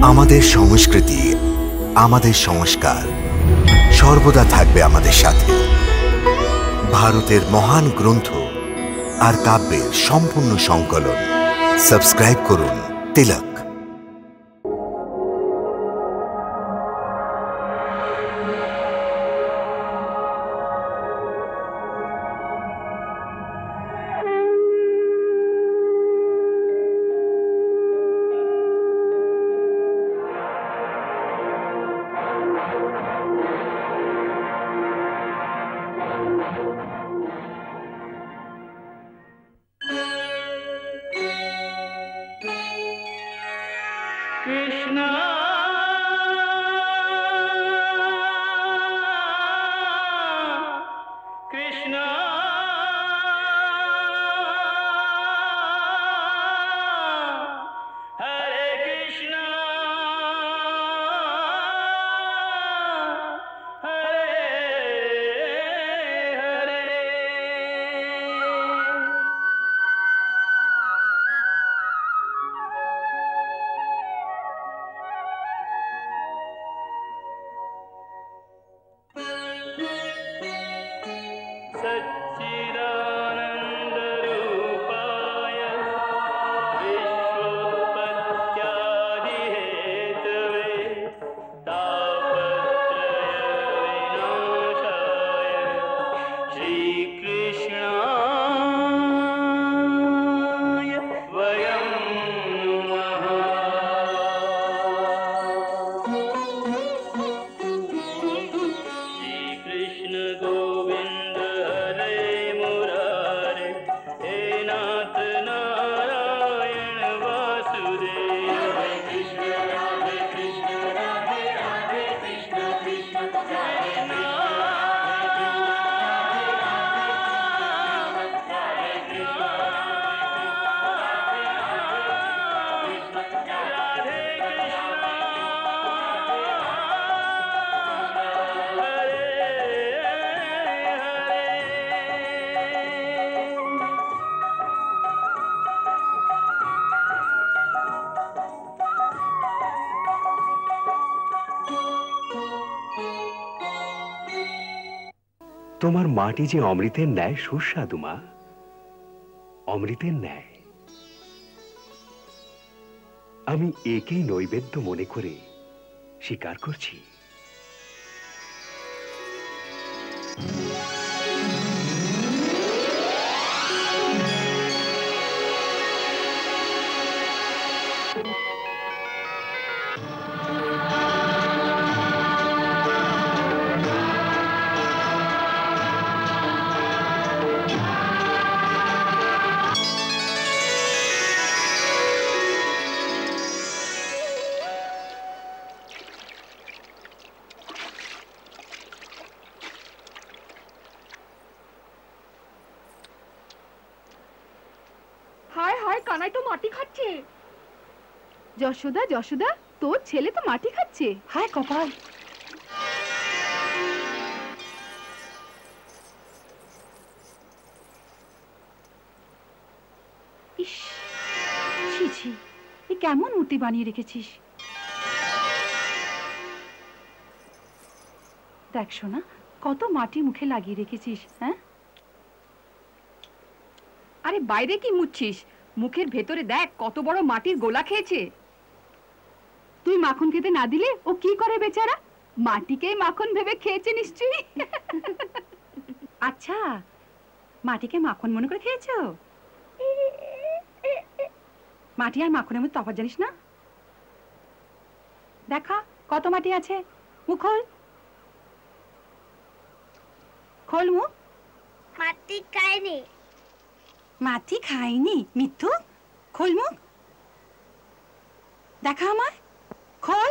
আমাদের সংস্কৃতি, আমাদের সংস্কার সর্বদা থাকবে আমাদের সাথে। ভারতের মহান গ্রন্থ আর কাব্যের সম্পূর্ণ সংকলন। সাবস্ক্রাইব করুন তিলক। তোমার মাটি যে অমৃতের ন্যায় সুস্বাদু মা, অমৃতের ন্যায়। আমি একেই নৈবেদ্য মনে করে স্বীকার করছি। যশোদা যশোদা, তোর ছেলে তো মাটি খাচ্ছে। হায় কপাল। ইস, ছি ছি, এ কেমন মূর্তি বানিয়ে রেখেছিস। দেখ শোনা, কত মাটি মুখে লাগিয়ে রেখেছিস। হ্যাঁ, আরে বাইরে কি মুছছিস? মুখের ভেতরে দেখ কত বড় মাটির গোলা খেয়েছে। তুই মাখন খেতে না দিলে ও কি করে বেচারা? মাটিকেই মাখন ভেবে খেয়েছে নিশ্চয়ই। আচ্ছা, মাটিকে মাখন মনে করে খেয়েছো? মাটি আর মাখনের মধ্যে তফাৎ জানিস না? দেখা কত মাটি আছে। মুখ খোল, খোল মুখ। মাটি খায়নি। মাটি খায়নি? মিথ্যু। খোল মুখ, দেখা আমায়। খোল।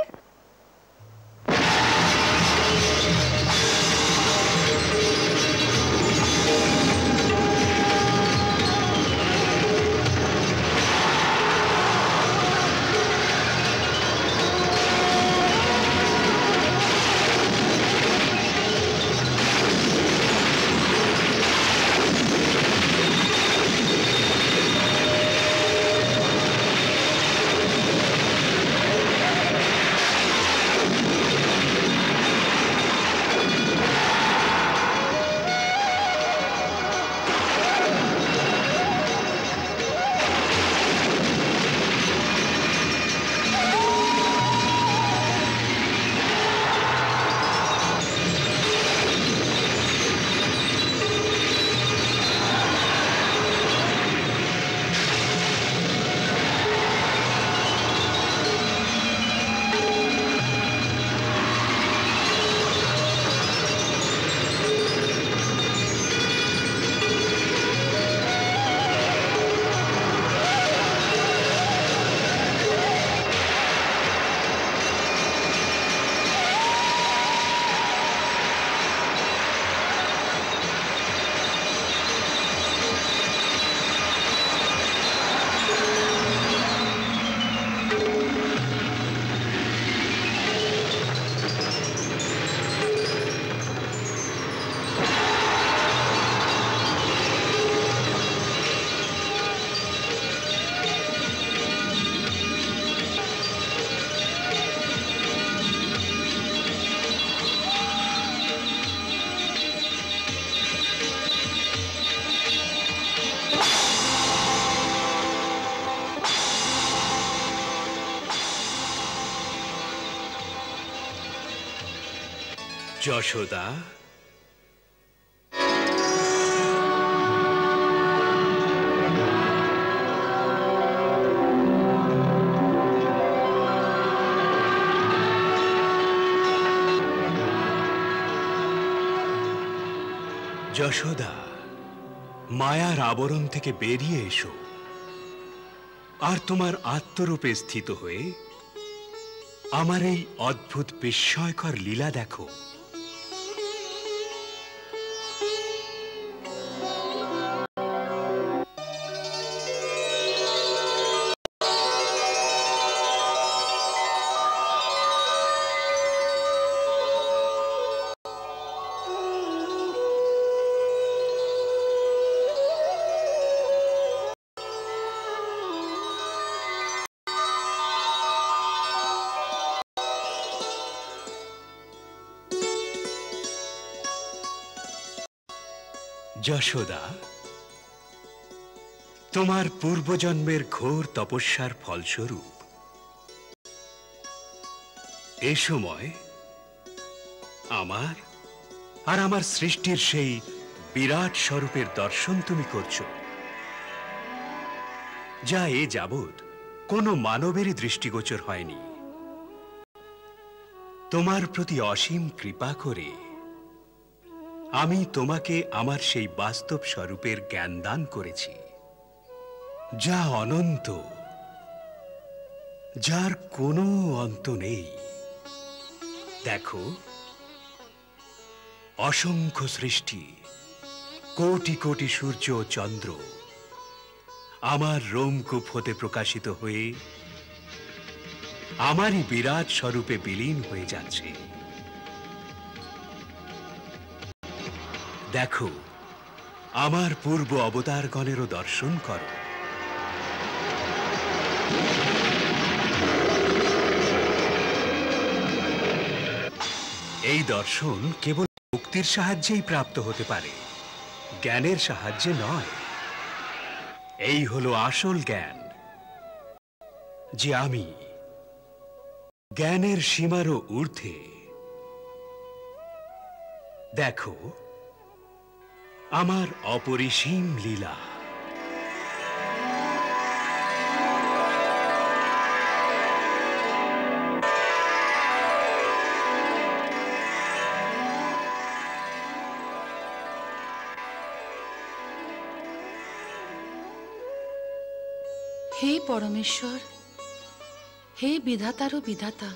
যশোদা, যশোদা, মায়ার আবরণ থেকে বেরিয়ে এসো আর তোমার আত্মরূপে স্থিত হয়ে আমার এই অদ্ভুত বিস্ময়কর লীলা দেখো। যশোদা, তোমার পূর্বজন্মের ঘোর তপস্যার ফলস্বরূপ এ সময় আমার আর আমার সৃষ্টির সেই বিরাট স্বরূপের দর্শন তুমি করছো, যা এ যাবৎ কোনো মানবেরই দৃষ্টিগোচর হয়নি। তোমার প্রতি অসীম কৃপা করে আমি তোমাকে আমার সেই বাস্তব স্বরূপের জ্ঞান দান করেছি, যা অনন্ত, যার কোনো অন্ত নেই। দেখো, অসংখ্য সৃষ্টি, কোটি কোটি সূর্য ও চন্দ্র আমার রোমকূপ হতে প্রকাশিত হয়ে আমারই বিরাট স্বরূপে বিলীন হয়ে যাচ্ছে। দেখো, আমার পূর্ব অবতারগণেরও দর্শন করো। এই দর্শন কেবল মুক্তির সাহায্যেই প্রাপ্ত হতে পারে, জ্ঞানের সাহায্যে নয়। এই হলো আসল জ্ঞান, যে আমি জ্ঞানের সীমারও ঊর্ধ্বে। দেখো আমার অপরিসীম লীলা। হে পরমেশ্বর, হে বিধাতারও বিধাতা,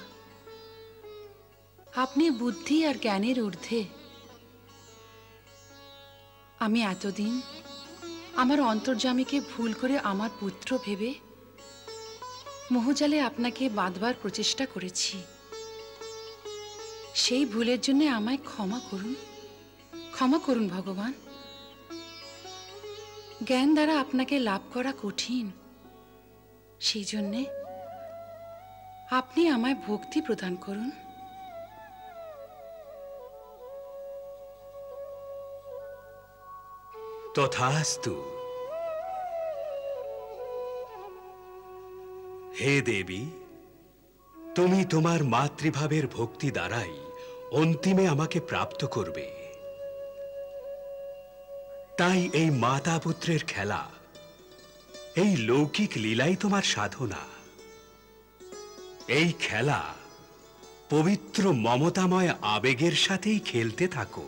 আপনি বুদ্ধি আর জ্ঞানের ঊর্ধ্বে। আমি এতদিন আমার অন্তর্যামীকে ভুল করে আমার পুত্র ভেবে মোহজালে আপনাকে বাঁধবার প্রচেষ্টা করেছি। সেই ভুলের জন্য আমায় ক্ষমা করুন, ক্ষমা করুন ভগবান। জ্ঞান দ্বারা আপনাকে লাভ করা কঠিন, সেই জন্যে আপনি আমায় ভক্তি প্রদান করুন। তথাস্তু। হে দেবী, তুমি তোমার মাতৃভাবের ভক্তি দ্বারাই অন্তিমে আমাকে প্রাপ্ত করবে। তাই এই মাতা পুত্রের খেলা, এই লৌকিক লীলাই তোমার সাধনা। এই খেলা পবিত্র মমতাময় আবেগের সাথেই খেলতে থাকো,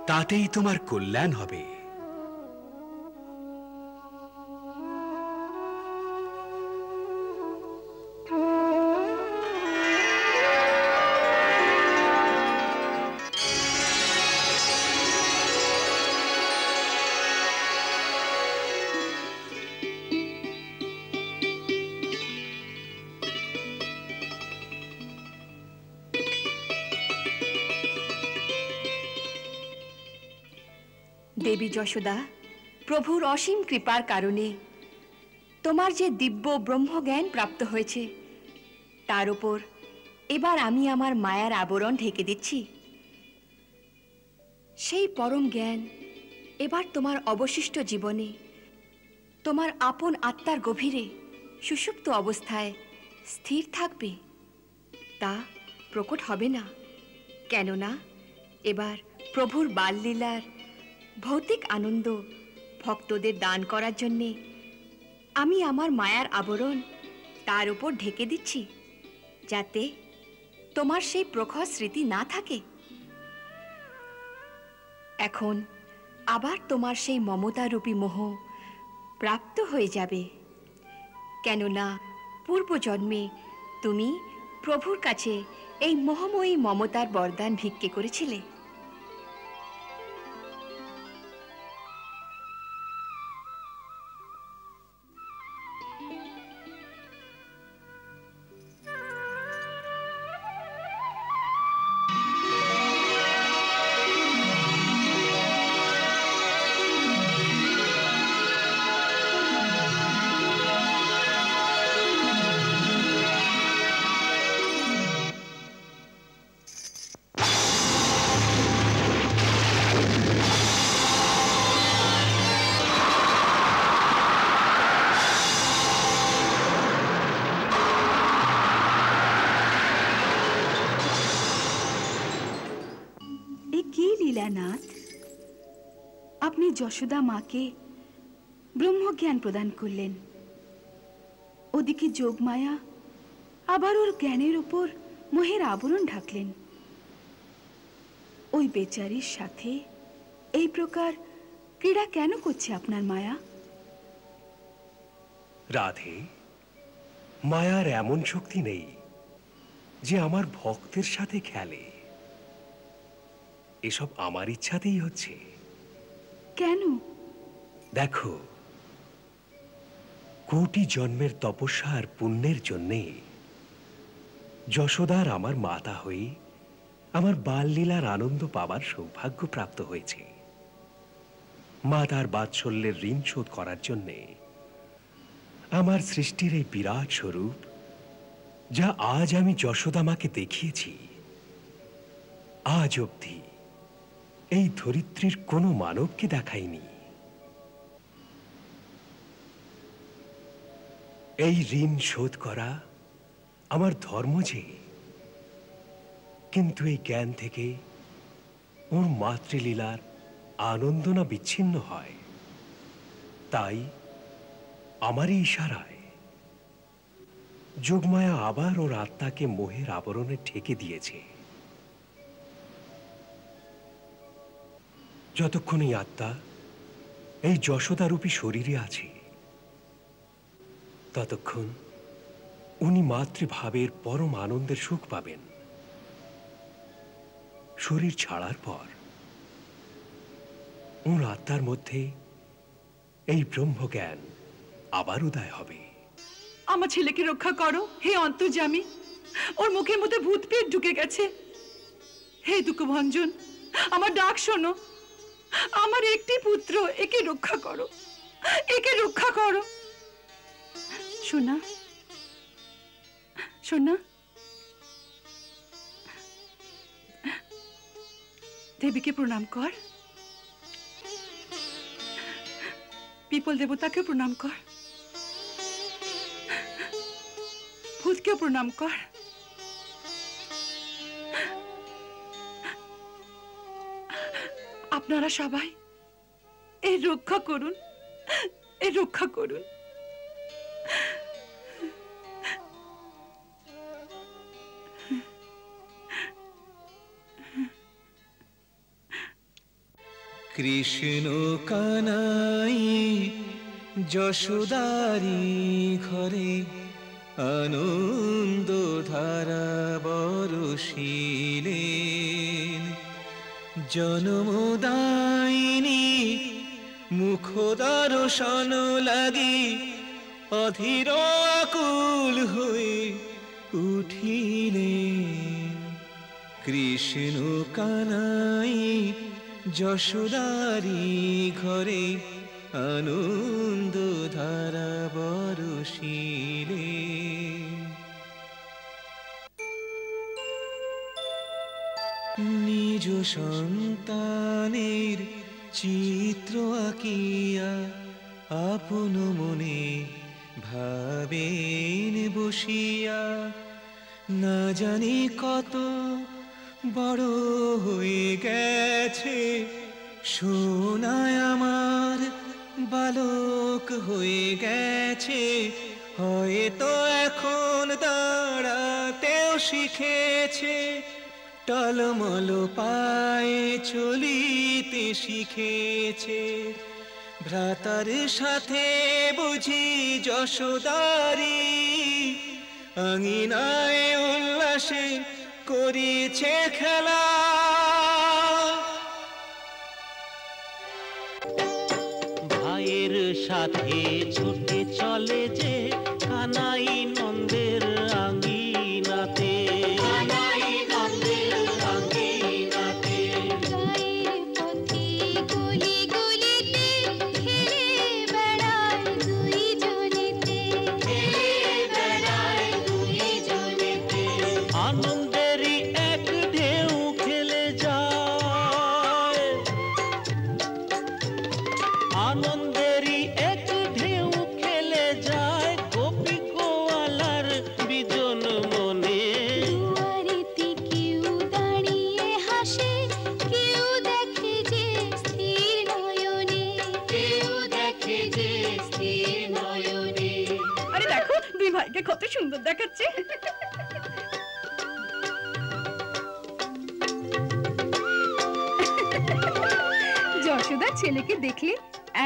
তাতেই তোমার কল্যাণ হবে। দেবী যশোদা, প্রভুর অসীম কৃপার কারণে তোমার যে দিব্য ব্রহ্মজ্ঞান প্রাপ্ত হয়েছে, তার উপর এবার আমি আমার মায়ার আবরণ ঢেকে দিচ্ছি। সেই পরম জ্ঞান এবার তোমার অবশিষ্ট জীবনে, তোমার আপন আত্মার গভীরে সুষুপ্ত অবস্থায় স্থির থাকবে। তা প্রকট হবে না, কেননা এবার প্রভুর বাললীলার ভৌতিক আনন্দ ভক্তদের দান করার জন্যে আমি আমার মায়ার আবরণ তার উপর ঢেকে দিচ্ছি, যাতে তোমার সেই প্রখর স্মৃতি না থাকে। এখন আবার তোমার সেই মমতারূপী মোহ প্রাপ্ত হয়ে যাবে, কেননা পূর্বজন্মে তুমি প্রভুর কাছে এই মোহময়ী মমতার বরদান ভিক্ষে করেছিলে। লীলানাথ, আপনি যশোদা মাকে ব্রহ্মজ্ঞান প্রদান করলেন, ওদিকে যোগমায়া আবার ওর জ্ঞানের উপর মোহের আবরণ ঢাকলেন। ওই বেচারির সাথে এই প্রকার ক্রীড়া কেন করছে আপনার মায়া? রাধে, মায়ার এমন শক্তি নেই যে আমার ভক্তের সাথে খেলে। এসব আমার ইচ্ছাতেই হচ্ছে। কেন? দেখো, কোটি জন্মের তপস্যা আর পুণ্যের জন্যে যশোদার আমার মাতা হয়ে আমার বাললীলার আনন্দ পাবার সৌভাগ্য প্রাপ্ত হয়েছে। মাতার বাৎসল্যের ঋণ শোধ করার জন্যে আমার সৃষ্টির এই বিরাট স্বরূপ, যা আজ আমি যশোদা মাকে দেখিয়েছি, আজ অবধি এই ধরিত্রীর কোনো মানবকে দেখাইনি। এই ঋণ শোধ করা আমার ধর্ম যে, কিন্তু এই জ্ঞান থেকে ওর মাতৃলীলার আনন্দ না বিচ্ছিন্ন হয়, তাই আমারই ইশারায় যোগমায়া আবার ওর আত্মাকে মোহের আবরণে ঢেকে দিয়েছে। যতক্ষণ এই আত্মা এই যশোদারূপী শরীরে আছে, ততক্ষণ উনি মাতৃভাবের পরম আনন্দের সুখ পাবেন। শরীর ছাড়ার পর ওর আত্মার মধ্যে এই ব্রহ্মজ্ঞান আবার উদয় হবে। আমার ছেলেকে রক্ষা করো হে অন্তর্যামী, ওর মুখের মধ্যে ভূত পেট ঢুকে গেছে। হে দুঃখভঞ্জন, আমার ডাক শোনো। আমার একটি পুত্র, একে রক্ষা করো, একে রক্ষা করো। সোনা, সোনা, দেবীকে প্রণাম কর, পিপল দেবতাকে প্রণাম কর, ভূতকে প্রণাম কর। আপনারা সবাই এর রক্ষা করুন, এর রক্ষা করুন। কৃষ্ণ কানাই যশোদারি ঘরে আনন্দ ধারা বরষিলেন। জনমদায়িনী মুখ দর্শন লাগি অধীর আকুল হয়ে উঠিলেন। কৃষ্ণ কানাই যশোদারি ঘরে আনন্দ ধারা বরষিলেন। নিজ সন্তানের চিত্র আঁকিয়া আপন মনে ভাবেন বসিয়া, না জানি কত বড় হয়ে গেছে, সোনায় আমার বালক হয়ে গেছে, হয়তো এখন দাঁড়াতেও শিখেছে, টলমল পায়ে চলিতে শিখেছে। ভ্রাতার সাথে বুঝি যশোদারি আঙিনায় উল্লাসে করিছে খেলা। ভাইয়ের সাথে ছুটে চলে যে কানাই নন্দের আঙ্গিনাতে, কানাই নন্দের আঙ্গিনাতে। গায়ের পথে গলি গলিতে খেলে বেড়ায় দুই জনেতে, খেলে বেড়ায় দুই জনেতে। আনন্দেরই এক ঢেউ খেলে যায়, আনন্দেরই এক ঢেউ খেলে যায় গোপী গোয়ালার বিজন মনে। দুয়ারেতে কেউ দাঁড়িয়ে হাসে, কেউ দেখে যে স্থির নয়নে, কেউ দেখে যে স্থির নয়নে। আরে দেখো দুই ভাইকে কত সুন্দর দেখাচ্ছে। যশোদা ছেলেকে দেখলে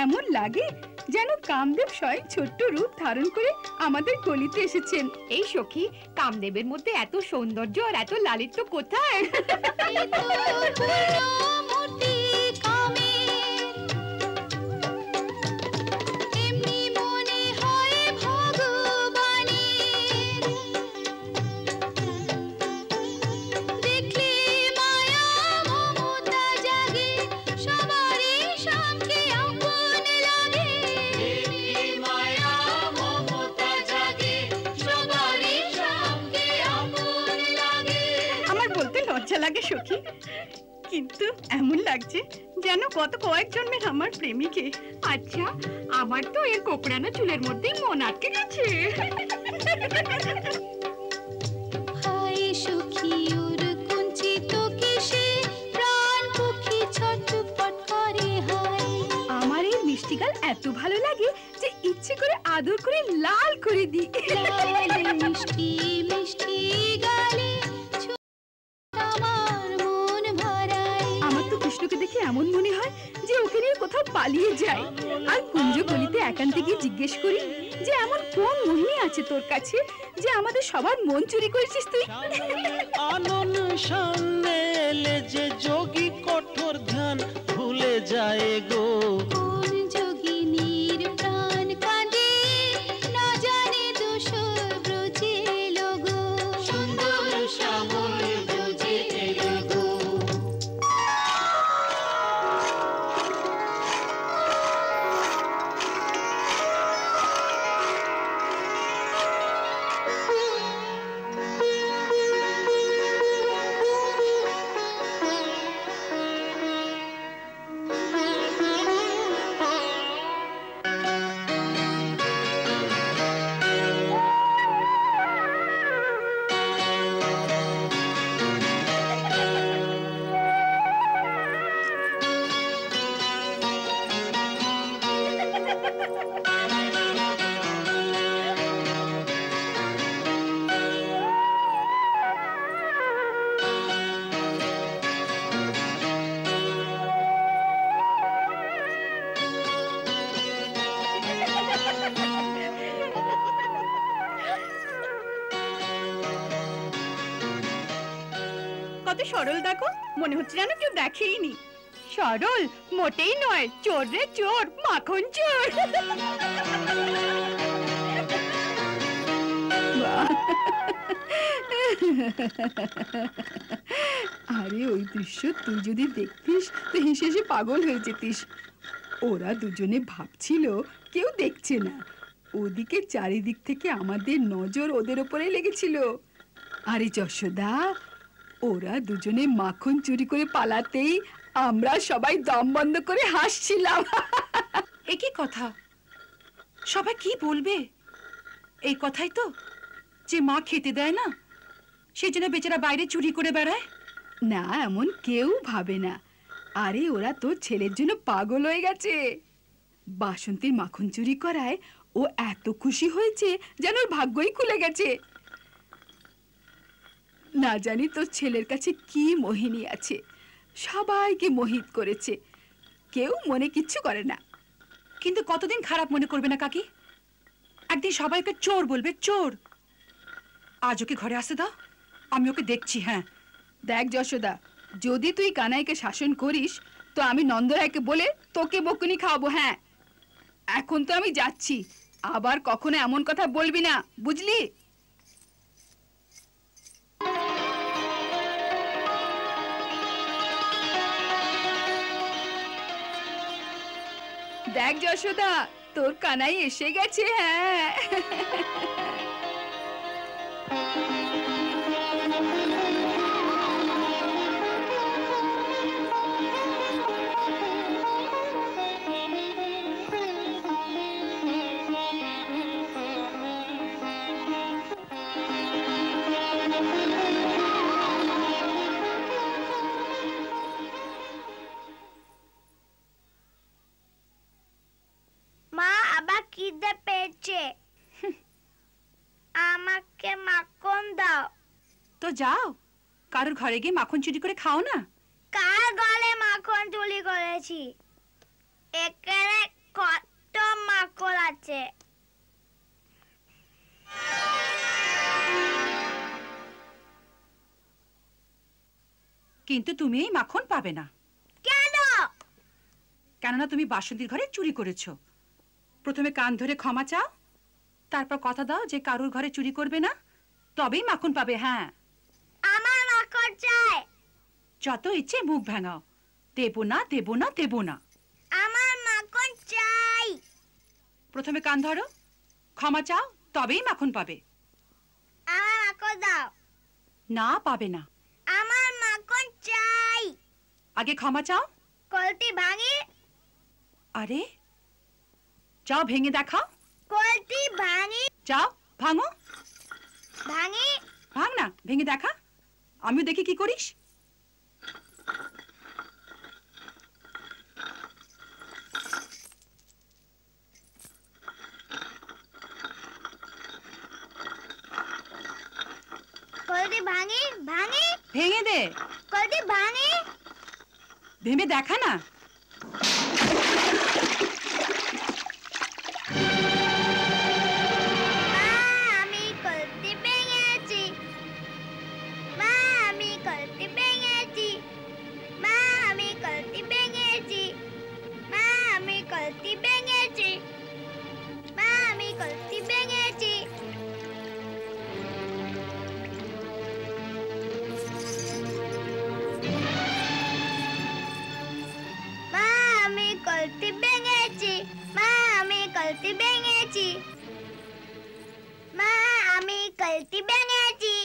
এমন লাগে যেন কামদেব স্বয়ং ছোট্ট রূপ ধারণ করে আমাদের গলিতে এসেছেন। এই সখী, কামদেবের মধ্যে এত সৌন্দর্য আর এত লালিত্য কোথায়? এই তো পূর্ণমূর্তি কামের, এমনি মনে হয় ভগবানের। দেখলে মায়া মমতা জাগে, সবারই সঙ্গে আপন লাগে। দেখলে মায়া মমতা জাগে, সবারই সঙ্গে আপন লাগে। আমার বলতে লজ্জা লাগে সখী, কিন্তু এমন লাগছে যেন গত কয়েক জন্মের আমার প্রেমিকে। আচ্ছা, আমার তো এর কোকড়ানো চুলের মধ্যেই মন আটকে গেছে। হায় সখী ওর কুঞ্চিত কেশে, প্রাণ পক্ষী ছটফট করে হায়। আমার এই মিষ্টি গাল এত ভালো লাগে যে ইচ্ছে করে আদর করে লাল করে দিই। লাল মিষ্টি মিষ্টি গালে আমার মন ভরায়। আমার তো কৃষ্ণকে দেখে এমন মনে হয় যে ওকে নিয়ে কোথাও পালিয়ে যায়, আর কুঞ্জ গলিতে একান্তে গিয়ে জিজ্ঞেস করি যে এমন কোন মোহিনী আছে তোর কাছে যে আমাদের সবার মন চুরি করেছিস তুই। আনন্দ সামনে এলে যে যোগী কঠোর ধ্যান ভুলে যায় গো। কোন যোগিনীর প্রাণ কাঁদে, না জানে দোষর ব্রজে লগো। সুন্দর শ্যামল ব্রজে লগো। কত সরল দেখো, মনে হচ্ছে যেন কেউ দেখেইনি। সরল মোটেই নয়, চোর রে চোর, মাখন চোর। আরে ওই দৃশ্য তুই যদি দেখতিস তো হেসে হেসে পাগল হয়ে যেতিস। ওরা দুজনে ভাবছিল কেউ দেখছে না, ওদিকে চারিদিক থেকে আমাদের নজর ওদের ওপরে লেগেছিল। আরে যশোদা, ওরা দুজনে মাখন চুরি করে পালাতেই আমরা সবাই দম বন্ধ করে হাসছিলাম। এ কি কথা? সবাই কি বলবে? এই কথাই তো, যে মা খেতে দেয় না, সেই জন্য বেচারা বাইরে চুরি করে বেড়ায়? না, এমন কেউ ভাবে না। আরে ওরা তোর ছেলের জন্য পাগল হয়ে গেছে। বাসন্তীর মাখন চুরি করায় ও এত খুশি হয়েছে যেন ওর ভাগ্যই খুলে গেছে। না জানি তোর ছেলের কাছে কি মোহিনী আছে, সবাইকে মোহিত করেছে। কেউ মনে কিচ্ছু করে না। কিন্তু কতদিন খারাপ মনে করবে না কাকি? একদিন সবাইকে চোর বলবে, চোর। আজ ওকে ঘরে আসতে দাও, আমি ওকে দেখছি। হ্যাঁ দেখ যশোদা, যদি তুই কানাইকে শাসন করিস তো আমি নন্দরায়কে বলে তোকে বকুনি খাওয়াবো। হ্যাঁ, এখন তো আমি যাচ্ছি, আবার কখনো এমন কথা বলবি না, বুঝলি? দেখ যশোদা, তোর কানাই এসে গেছে। হ্যাঁ, মা আবার খিদে পেয়েছে, আমাকে মাখন দাও। তো যাও, কারোর ঘরে গিয়ে মাখন চুরি করে খাও না। কার গলে মাখন চুরি করেছি? এখানে কত মাখন আছে। কিন্তু তুমি এই মাখন পাবে না। কেন? কেননা তুমি বাসন্তীর ঘরে চুরি করেছো। প্রথমে কান ধরে ক্ষমা চাও, তারপর কথা দাও যে কারোর ঘরে চুরি করবে না, তবেই মাখন পাবে। হ্যাঁ, আমার মাখন চাই। যত ইচ্ছে মুখ ভাঙাও, দেবো না, দেবো না, দেবো না। আমার মাখন চাই। প্রথমে কান ধরো, ক্ষমা চাও, তবেই মাখন পাবে। আমার মাখন দাও। না, পাবে না। আমার মাখন চাই। আগে ক্ষমা চাও। কলটি ভাঙি। আরে যাও, ভেঙে দেখাও। কলটি ভাঙি। যাও, ভাঙো। ভাঙি। ভাঙ না, ভেঙে দেখা, আমিও দেখি কি করিস। কলটি ভাঙি। ভাঙি। ভেঙে দে। কলটি ভাঙি। ভেঙে দেখা না। আমি কলটি ভেঙেছি। মা, আমি কলটি ভেঙেছি। মা, আমি কলটি ভেঙেছি। মা, আমি কলটি ভেঙেছি। মা, আমি কলটি ভেঙেছি। মা, আমি কলটি ভেঙেছি। মা, আমি কলটি ভেঙেছি। মা, আমি কলটি ভেঙেছি।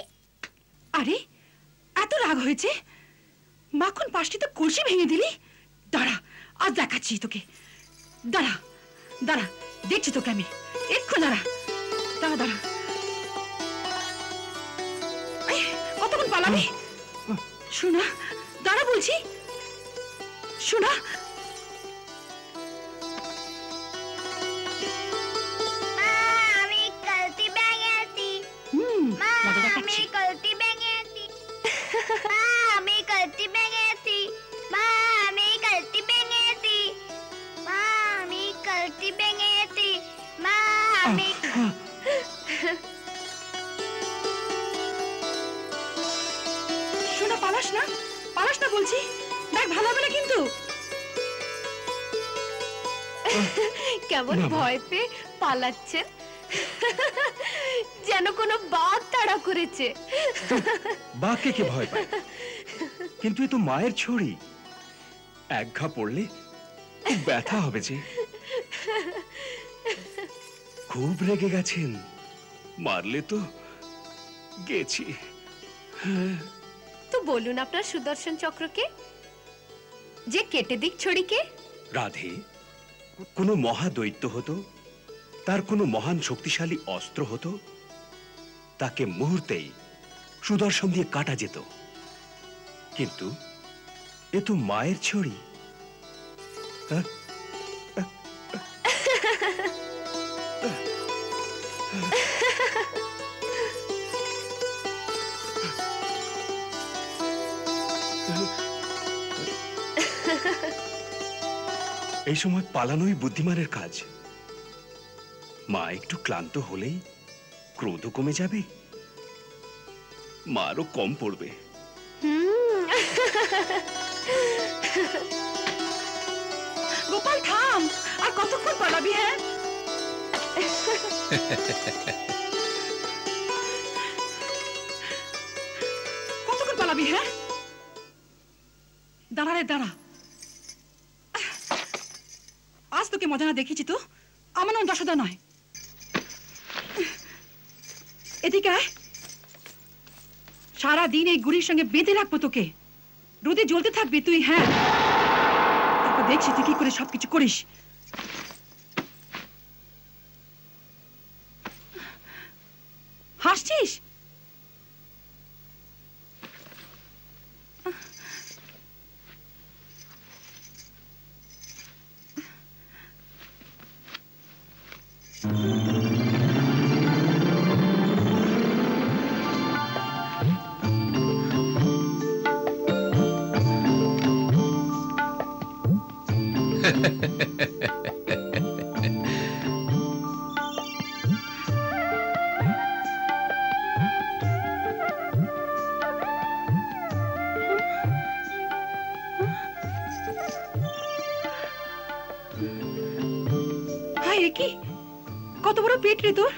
আরে এত রাগ হয়েছে? মাখন পাশটি তো কলসি ভেঙে দিলি। দাঁড়া, আজ দেখাচ্ছি তোকে। দাঁড়া দাঁড়া, দেখছি তোকে আমি। এক্ষুনি দাঁড়া, দাঁড়া দাঁড়া। এই, কতক্ষণ পালাবি? শোনা, দাঁড়া বলছি। শোনা, মা, আমি কলটি ভেঙেছি। মা, মজা আমি দেখাচ্ছি। কলটি ভেঙেছি। মা, আমি কলটি ভেঙেছি। মা, আমি কলটি ভেঙেছি। মা, আমি কলটি ভেঙেছি। মা, আমি শোনা, পালাস না, পালাস না বলছি। দেখ, ভালো হবে না কিন্তু। কেমন ভয় পেয়ে পালাচ্ছেন, যেন কোনো বাঘ তাড়া করেছে। বাঘকে কে ভয় পায়? কিন্তু এ তো মায়ের ছড়ি, এক ঘা পড়লে খুব ব্যথা হবে যে। খুব রেগে গেছেন, মারলে তো গেছি। তো বলুন আপনার সুদর্শন চক্রকে, যে কেটে দিক ছড়িকে। রাধে কোনো মহাদৈত্য হতো, তার কোনো মহান শক্তিশালী অস্ত্র হতো, তাকে মুহূর্তেই সুদর্শন দিয়ে কাটা যেত, কিন্তু এ তো মায়ের ছড়ি। এই সময় পালানোই বুদ্ধিমানের কাজ। মা একটু ক্লান্ত হলেই ক্রোধ কমে যাবে, মারও কম পড়বে। গোপাল থাম, আর কতক্ষণ পালাবি? হ্যাঁ, কতক্ষণ পালাবি? হ্যাঁ, দাঁড়া রে দাঁড়া, আজ তোকে মজা না দেখেছি তো। আমার নাম যশোদা নয়। এদিকে আয়, সারাদিন এই গুড়ির সঙ্গে বেঁধে রাখবো তোকে, রোদে জ্বলতে থাকবি তুই। হ্যাঁ, তারপর দেখছি তুই কি করে সবকিছু করিস। হাসছিস? কি কত বড় পেট রে তোর।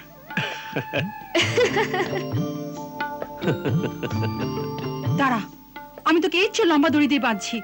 দাঁড়া, আমি তোকে এই লম্বা দড়ি দিয়ে বাঁধছি।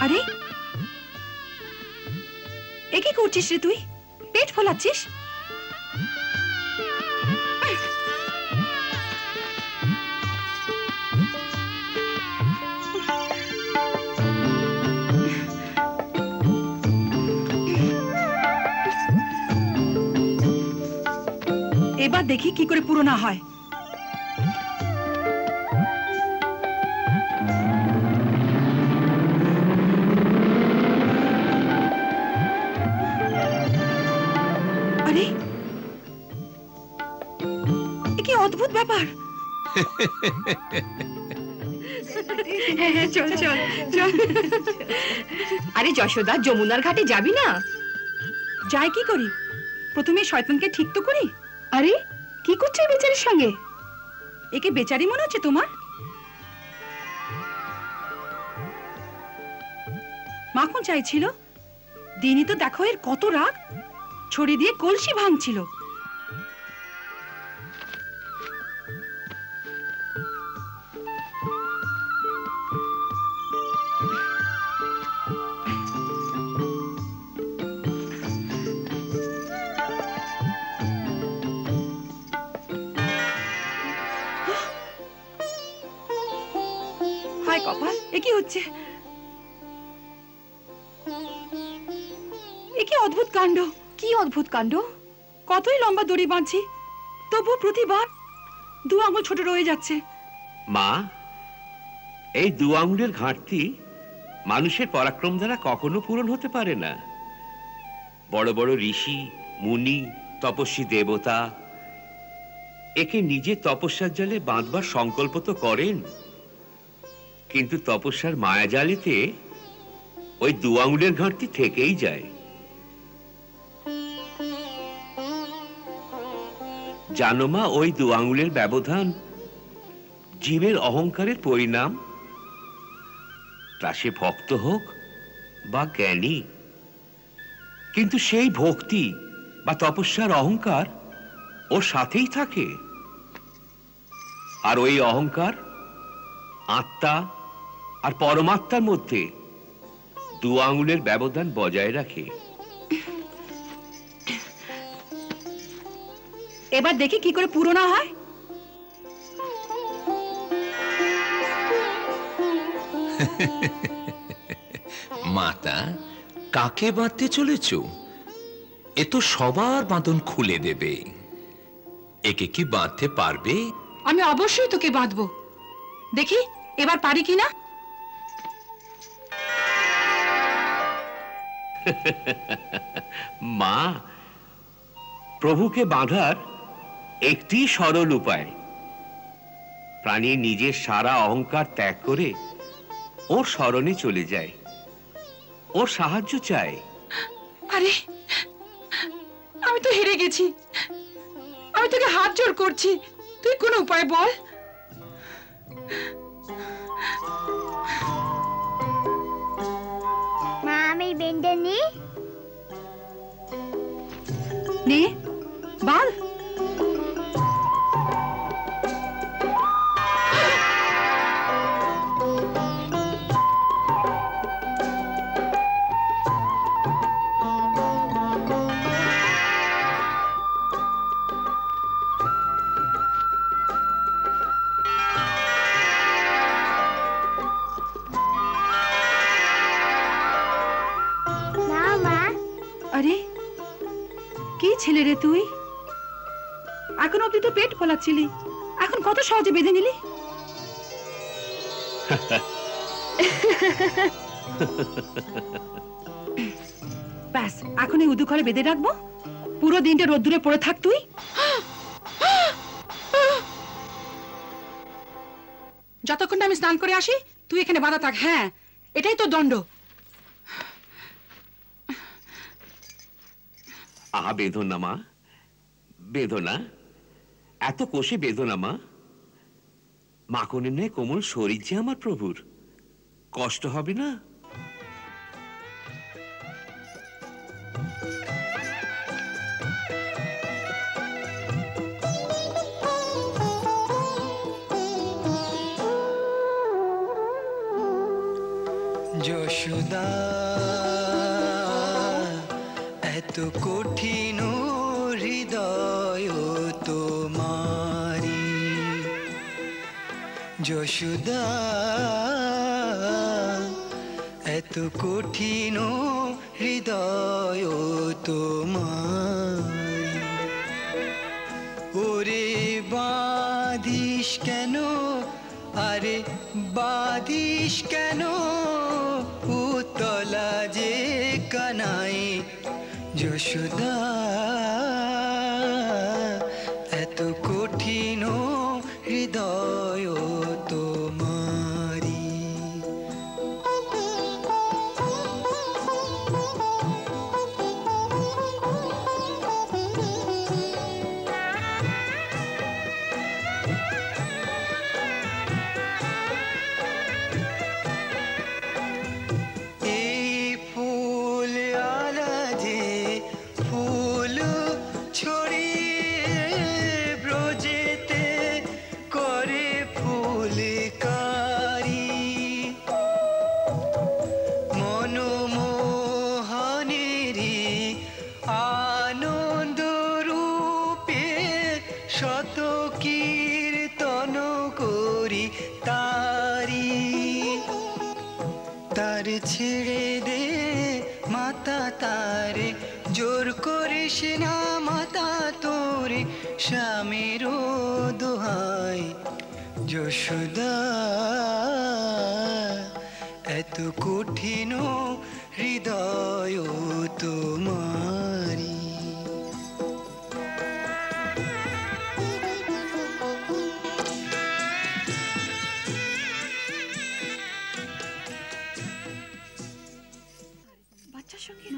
আরে এ কি করছিস রে তুই? পেট ফোলাচ্ছিস? এবার দেখি কি করে পুরো না হয়। আরে কি অদ্ভুত ব্যাপার। চল চল চল। আরে যশোদা, যমুনার ঘাটে যাবি না? যাই কি করি, প্রথমে শয়তানকে ঠিক তো করি। আরে কি করছে বেচারির সঙ্গে? একে বেচারি মনে হচ্ছে তোমার? মাখন চাইছিল, দিনই তো দেখো এর কত রাগ, ছড়ি দিয়ে কলসি ভাঙছিল। হায় কপাল, এ কি হচ্ছে? এ কি অদ্ভুত কাণ্ড। কি অদ্ভুত কাণ্ড? কতই লম্বা দড়ি বাঁধছি, তবু প্রতিবার 2 আঙুল ছোট রয়ে যাচ্ছে। মা, এই 2 আঙুলের ঘাটতি মানুষের পরাক্রম দ্বারা কখনো পূরণ হতে পারে না। বড় বড় ঋষি, মুনি, তপস্বী দেবতা একে নিজে তপস্যার জালে বাঁধবার সংকল্প তো করেন, কিন্তু তপস্যার মায়াজালেতে ওই 2 আঙুলের ঘাটতি থেকেই যায়। জানো মা, ওই 2 আঙুলের ব্যবধান জীবের অহংকারের পরিণাম। তা সে ভক্ত হোক বা জ্ঞানী, কিন্তু সেই ভক্তি বা তপস্যার অহংকার ওর সাথেই থাকে। আর ওই অহংকার আত্মা আর পরমাত্মার মধ্যে 2 আঙুলের ব্যবধান বজায় রাখে। এবার দেখি কি করে পুরো না হয়। মাতা, কাকে বাঁধতে চলেছ? এ তো সবার বাঁধন খুলে দেবে। একে কি বাঁধতে পারবে? আমি অবশ্যই তোকে বাঁধবো, দেখি এবার পারি কিনা। মা, প্রভুকে বাঁধার একটি সরল উপায়। প্রাণী নিজের সারা অহংকার ত্যাগ করে ওর শরণে চলে যায়, ওর সাহায্য চায়। আরে আমি তো হেরে গেছি, আমি তোকে হাত জোড় করছি, তুই কোন উপায় বল। মা আমি বেঁধে নি। নে বল। না মা, আরে কি ছেলে রে তুই? এখন অব্দি তো পেট ফোলাচ্ছিলি, এখন কত সহজে বেঁধে নিলি। ব্যাস, এখন এই উদু ঘরে বেঁধে রাখবো, পুরো দিনটা রোদ্দুরে পড়ে থাক তুই। যতক্ষণ না আমি স্নান করে আসি তুই এখানে বাঁধা থাক। হ্যাঁ, এটাই তো দণ্ড। আহা, বেঁধো না মা, বেঁধো না, এত কোষে বেঁধো না মা। মাখনের ন্যায় কোমল শরীর যে আমার প্রভুর, কষ্ট হবে না। যশোদা এত কঠিন হৃদয় তোমারি, যশোদা এত কঠিন হৃদয় তোমারি। ওরে বাঁধিস কেন, আরে বাঁধিস কেন উতলা যে কানাই, যশোদা এত কঠিন হৃদয় তোমারি। শত কীর্তন করি তারি, তার ছেড়ে দে মাতা তারে, জোর করিস না মাতা তোরে, স্বামীর দোহাই যশোদা এত কঠিন হৃদয় তোমারি। বাচ্চার সঙ্গে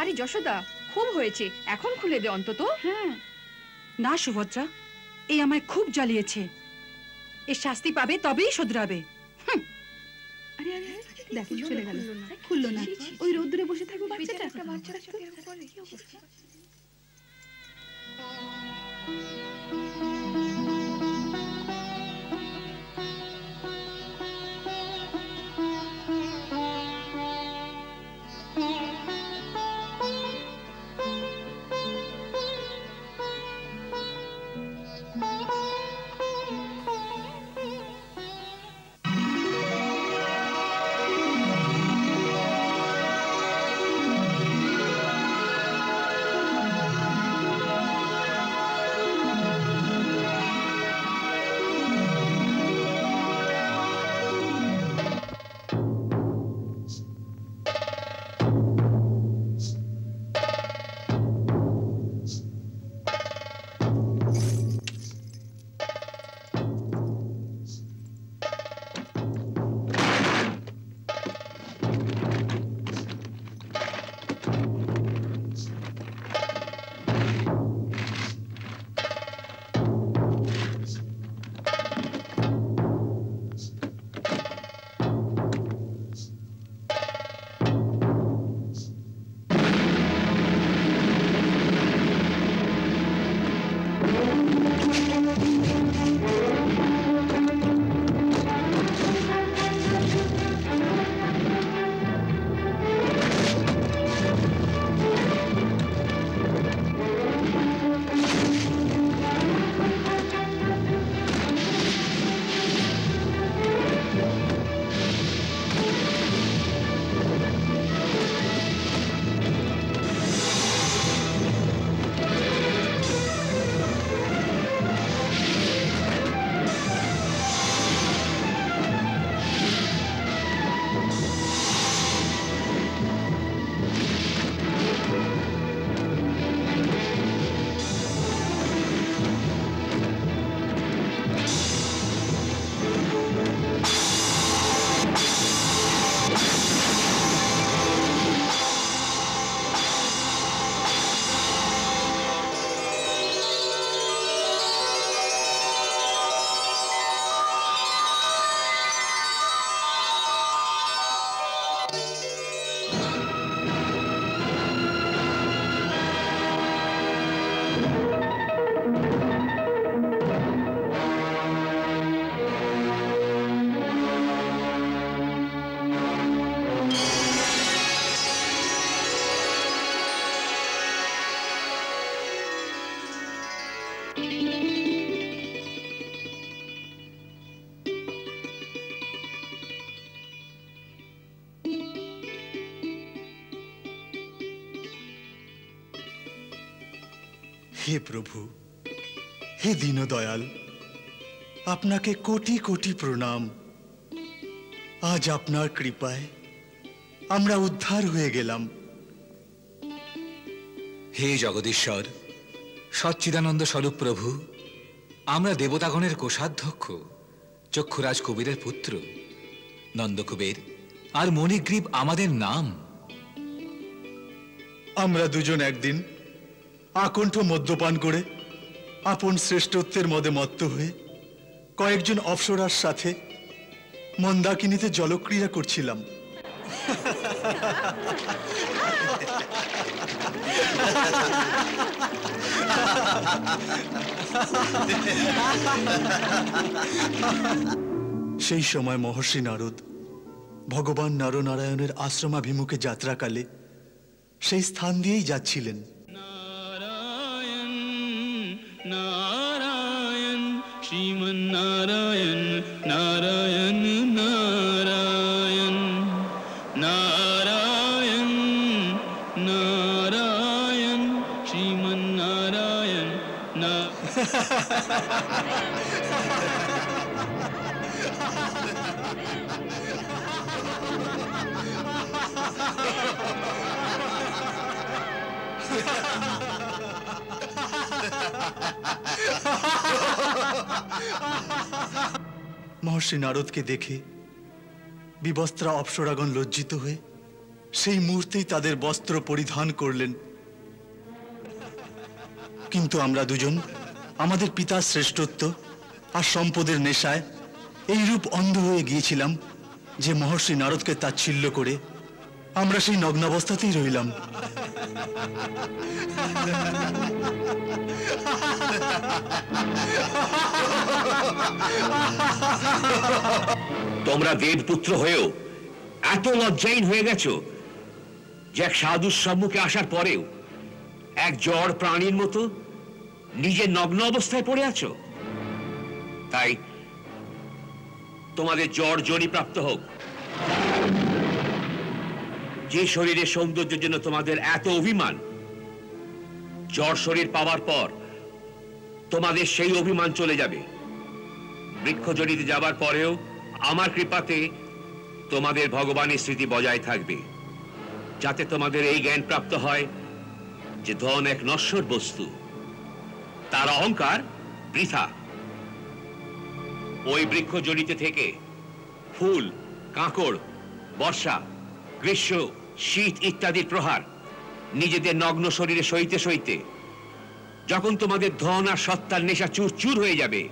আরে যশোদা, খুব হয়েছে, এখন খুলে দে অন্তত। হ্যাঁ না সুভদ্রা, এই আমায় খুব জ্বালিয়েছে, এর শাস্তি পাবে তবেই শুধরাবে। আরে আরে দেখো চলে গেল, খুললো না, ওই রোদ্দুরে বসে থাকবে বাচ্চাটা। হে প্রভু, হে দীনদয়াল, আপনাকে কোটি কোটি প্রণাম। আজ আপনার কৃপায় আমরা উদ্ধার হয়ে গেলাম। হে জগদীশ্বর, সচ্চিদানন্দ স্বরূপ প্রভু, আমরা দেবতাগণের কোষাধ্যক্ষ চক্ষুরাজ কবিরের পুত্র নন্দকুবের আর মণিগ্রীব আমাদের নাম। আমরা দুজন একদিন আকণ্ঠ মদ্যপান করে আপন শ্রেষ্ঠত্বের মদে মত্ত হয়ে কয়েকজন অপ্সরার সাথে মন্দাকিনীতে জলক্রীড়া করছিলাম। সেই সময় মহর্ষি নারদ ভগবান নরনারায়ণের আশ্রমাভিমুখে যাত্রাকালে সেই স্থান দিয়েই যাচ্ছিলেন। নারায়ণ নারায়ণ শ্রীমন্নারায়ণ নারায়ণ নারায়ণ নারায়ণ নারায়ণ শ্রীমন্নারায়ণ মহর্ষি নারদকে দেখে বিবস্ত্রা অপ্সরাগণ লজ্জিত হয়ে সেই মুহূর্তেই তাদের বস্ত্র পরিধান করলেন। কিন্তু আমরা দুজন আমাদের পিতার শ্রেষ্ঠত্ব আর সম্পদের নেশায় এইরূপ অন্ধ হয়ে গিয়েছিলাম যে মহর্ষি নারদকে তাচ্ছিল্য করে আমরা সেই নগ্নাবস্থাতেই রইলাম। তোমরা দেবপুত্র হয়েও এত লজ্জাহীন হয়ে গেছো যে এক সাধুর সম্মুখে আসার পরেও এক জড় প্রাণীর মতো নিজের নগ্ন অবস্থায় পড়ে আছো। তাই তোমাদের জড় জনি প্রাপ্ত হোক। যে শরীরের সৌন্দর্যের জন্য তোমাদের এত অভিমান, জড় শরীর পাওয়ার পর তোমাদের সেই অভিমান চলে যাবে। বৃক্ষজনিতে যাবার পরেও আমার কৃপাতে তোমাদের ভগবানের স্মৃতি বজায় থাকবে, যাতে তোমাদের এই জ্ঞান প্রাপ্ত হয় যে ধন এক নশ্বর বস্তু, তার অহংকার বৃথা। ওই বৃক্ষজনিতে থেকে ফুল, কাঁকড়, বর্ষা, গ্রীষ্ম, শীত ইত্যাদির প্রহার নিজেদের নগ্ন শরীরে সইতে সইতে যখন তোমাদের ধন আর সত্তার নেশা চুর চুর হয়ে যাবে,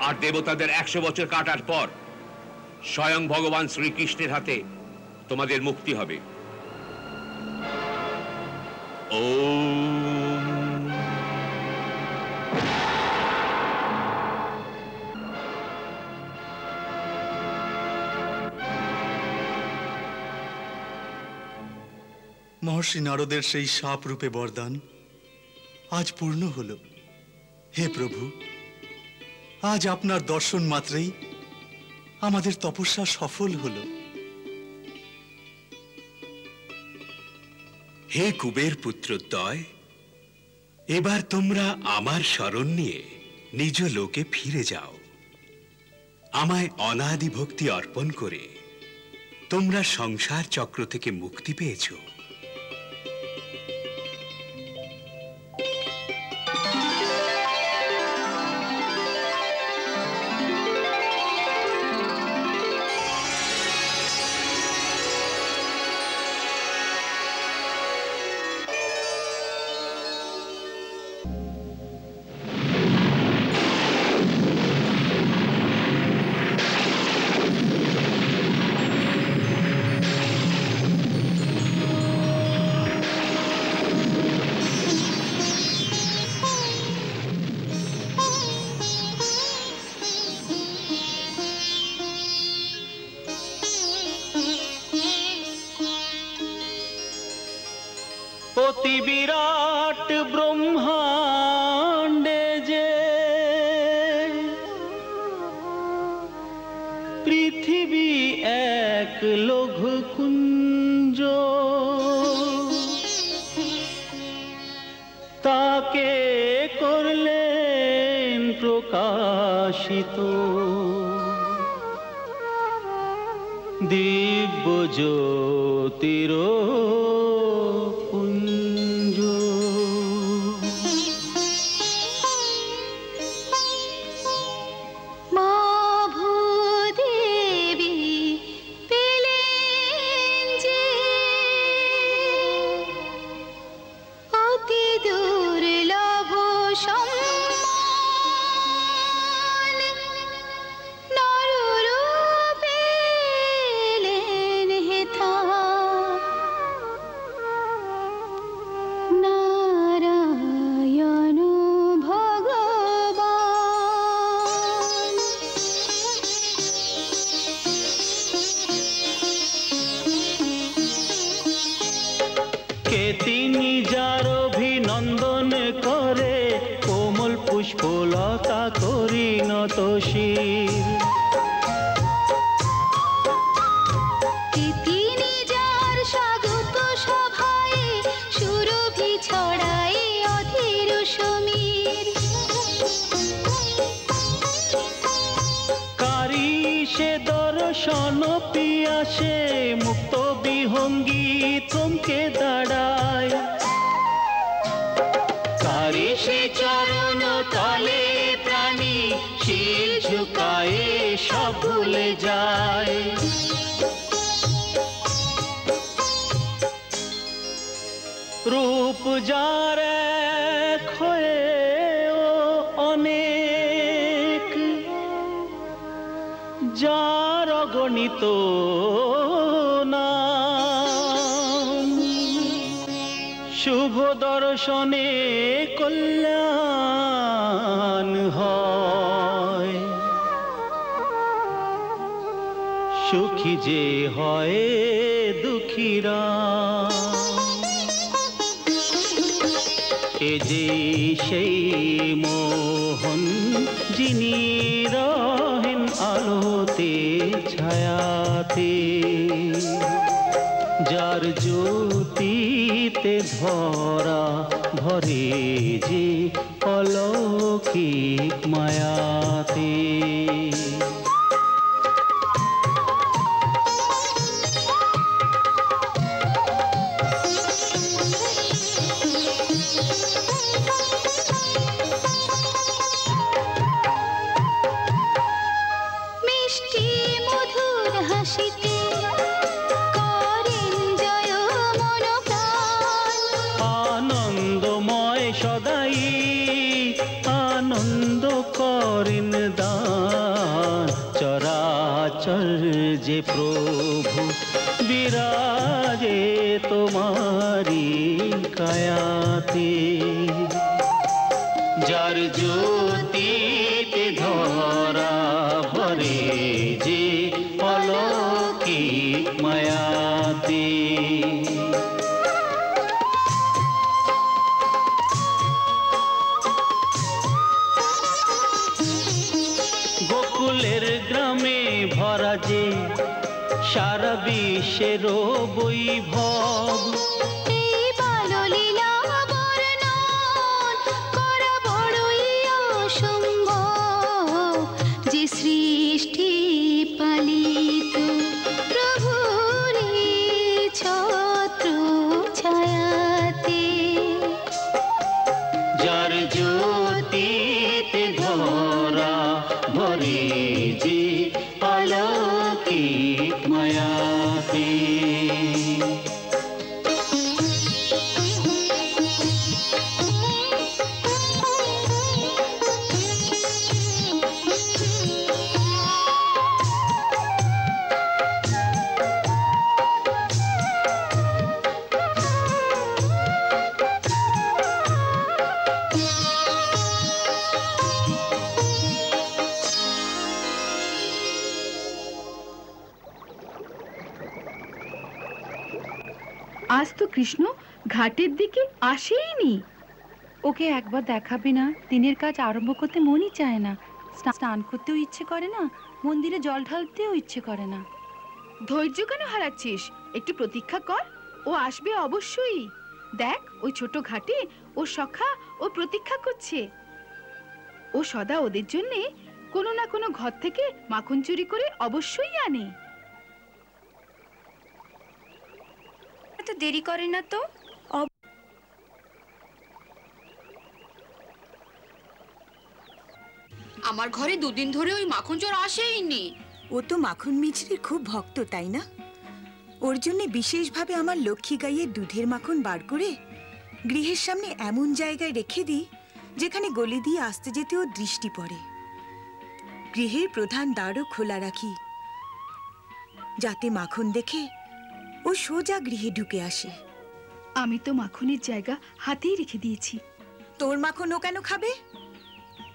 আর দেবতাদের 100 বছর কাটার পর স্বয়ং ভগবান শ্রীকৃষ্ণের হাতে তোমাদের মুক্তি হবে। ওম। মহর্ষি নারদের সেই সাপ রূপে বরদান আজ পূর্ণ হল। হে প্রভু, আজ আপনার দর্শন মাত্রেই আমাদের তপস্যা সফল হল। হে কুবের পুত্রদ্বয়, এবার তোমরা আমার শরণ নিয়ে নিজ লোকে ফিরে যাও। আমায় অনাদি ভক্তি অর্পণ করে তোমরা সংসার চক্র থেকে মুক্তি পেয়েছো। অতি বিরাট ব্রহ্মাণ্ডে যে পৃথিবী এক লঘু কুঞ্জ, তাকে দিব্য জ্যোতির পুঞ্জ। মা ভূদেবী পেলেন যে অতি দুর্লভ সম্মান, নররূপে এলেন হেথা নারায়ণ ভগবান। কে তিনি যার অভিনন্দন করে, কোমল পুষ্পলতা করি নত শির। কে তিনি যার স্বাগত সভায় সুরভি ছড়ায় অধীর সমীর। কারি সে দর্শন পিয়াসে, মুক্ত বিহঙ্গী থমকে দাঁড়ায়। কারি সে চরণ তলে প্রাণী শির ঝুঁকায় সব ভুলে যায়। রূপ যার এক হয়েও অনেক, যার অগণিত নাম, শুভ দর্শনে কল্যাণ হয়। সুখী যে হয় দুঃখীরা, এ যে সেই মোহন যিনি রহেন আলোতে ছায়াতে, যার জ্যোতিতে ধরা ভরে যে অলৌকিক মায়াতে। মিষ্টি মধুর হাসিতে করেন জয় মন প্রাণ। আনন্দময় সদাই আনন্দ করেন দান, চরাচর যে প্রভু বিরাজে তোমারি কায়াতে। যার জ্যোতিতে ধরা ভরে যে অলৌকিক মায়াতে। গোকুলের গ্রামে ভরা যে সারা বিশ্বের বৈভব, এই বাললীলা বর্ণন করা বড়ই অসম্ভব। যে সৃষ্টি পালিত প্রভুরই ছত্র ছায়াতে। যার জ্যোতিতে ধরা ভরে যে অলৌকিক মায়াতে। আজ তো কৃষ্ণ ঘাটের দিকে আসেইনি। ওকে একবার দেখাবে না? দিনের কাজ আরম্ভ করতে মনই চায় না। স্নান করতেও ইচ্ছে করে না, মন্দিরে জল ঢালতেও ইচ্ছে করে না। ধৈর্য কেন হারাচ্ছিস? একটু প্রতীক্ষা কর, ও আসবে অবশ্যই। দেখ ওই ছোট ঘাটে ও সখা ও প্রতীক্ষা করছে। ও সদা ওদের জন্যে কোনো না কোনো ঘর থেকে মাখন চুরি করে অবশ্যই আনে। এত দেরি করে না তো। আমার ঘরে দুদিন ধরে ওই মাখন চোর আসেইনি। ও তো মাখন মিছরির খুব ভক্ত, তাই না? ওর জন্য বিশেষভাবে আমার লক্ষ্মী গাইয়ের দুধের মাখন বার করে গৃহের সামনে এমন জায়গায় রেখে দিই যেখানে গলি দিয়ে আসতে যেতে ওর দৃষ্টি পড়ে। গৃহের প্রধান দ্বারও খোলা রাখি, যাতে মাখন দেখে ও সোজা গৃহে ঢুকে আসে। আমি তো মাখনের জায়গা হাতেই রেখে দিয়েছি। তোর মাখন ও কেন খাবে?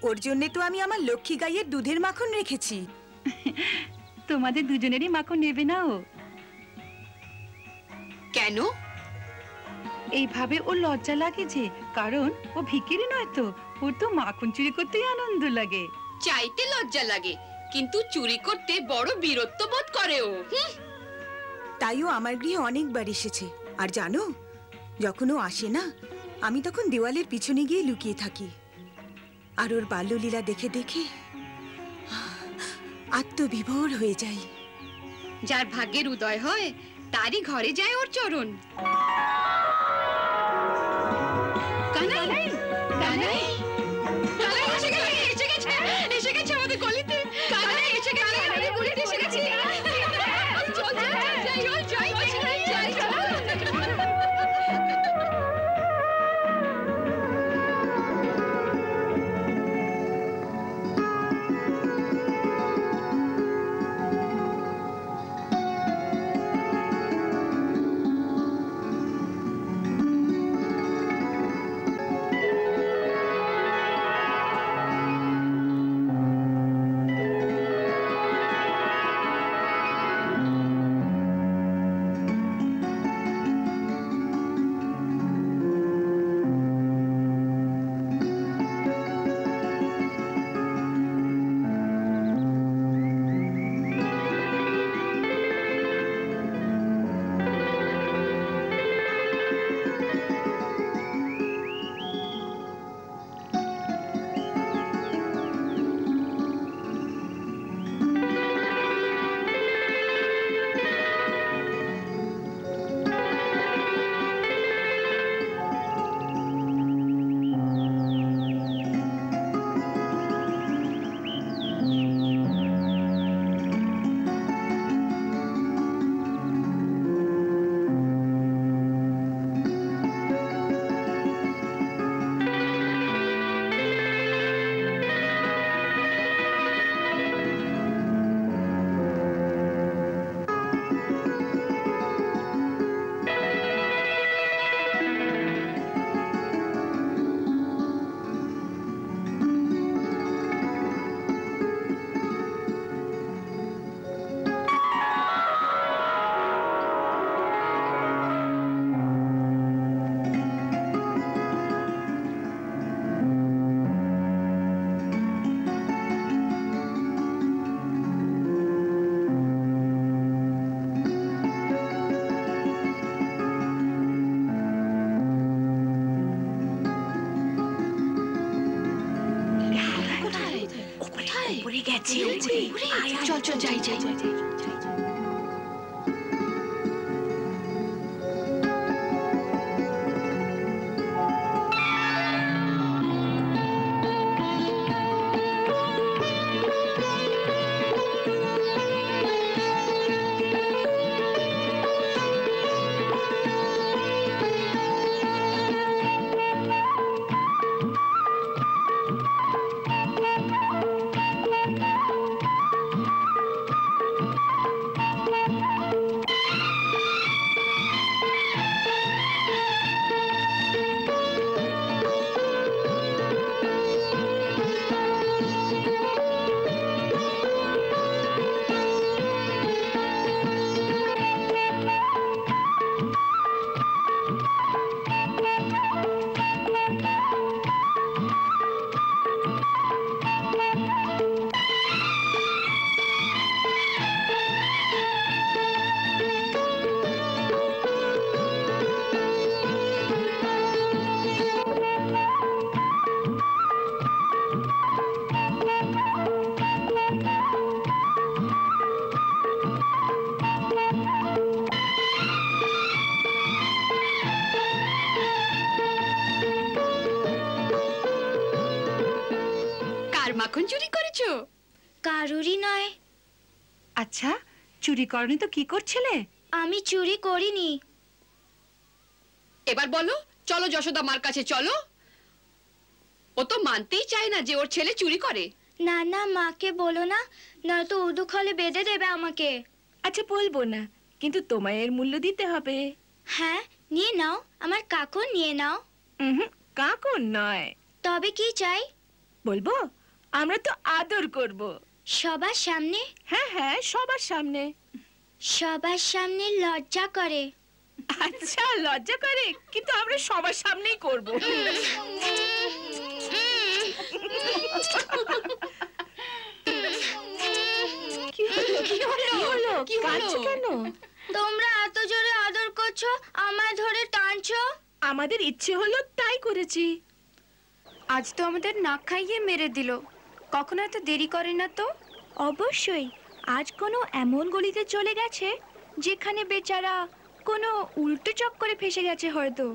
ওর জন্য তো আমি আমার লক্ষ্মী গাইয়ের দুধের মাখন রেখেছি। তোমাদের দুজনেরই মাখন নেবে না ও? কেন? এইভাবে ওর লজ্জা লাগে যে, কারণ ও ভিখিরি নয় তো, ওর তো মাখন চুরি করতেই আনন্দ লাগে। চাইতে লজ্জা লাগে, কিন্তু চুরি করতে বড় বীরত্ব বোধ করে ও। তাই ও আমার গৃহে অনেকবার এসেছে। আর জানো, যখন ও আসে না, আমি তখন দেওয়ালের পিছনে গিয়ে লুকিয়ে থাকি। আর ওর বাল্যলীলা দেখে দেখে আত্মবিভোর হয়ে যাই। যার ভাগ্যের উদয় হয় তারই ঘরে যায় ওর চরণ। কানাই, কানাই, কানাই এসে গেছে আমাদের গলিতে। কানাই এসে গেছে আমাদের গলিতে, এসে গেছে। চল চল চল চল। চল চল যাই যাই যাই। চুরি করেছো? কারুরই নয়। আচ্ছা, চুরি করনি তো কি করছিলে? আমি চুরি করিনি। এবার বলো, চলো যশোদা মার কাছে চলো। ও তো মানতেই চায় না যে ওর ছেলে চুরি করে। না না, মাকে বলো না, নয়তো উদুখলে বেঁধে দেবে আমাকে। আচ্ছা বলবো না, কিন্তু তোমায় এর মূল্য দিতে হবে। হ্যাঁ, নিয়ে নাও, আমার কাকুন নিয়ে নাও। কাকুন নয়। তবে কি চাই? বলবো, আমরা তো আদর করব। সবার সামনে? হ্যাঁ হ্যাঁ, সবার সামনে। সবার সামনে লজ্জা করে। আচ্ছা, লজ্জা করে, কিন্তু আমরা সবার সামনেই করব। তোমরা এত জোরে আদর করছো, আমায় ধরে টানছো। আমাদের ইচ্ছে হলো তাই করেছি। আজ তো আমাদের নাক খাইয়ে মেরে দিল। কখনো এত দেরি করে না তো? অবশ্যই, আজ কোনো এমন গলিতে চলে গেছে যেখানে বেচারা কোনো উল্টো চক্করে ফেসে গেছে হয়তো।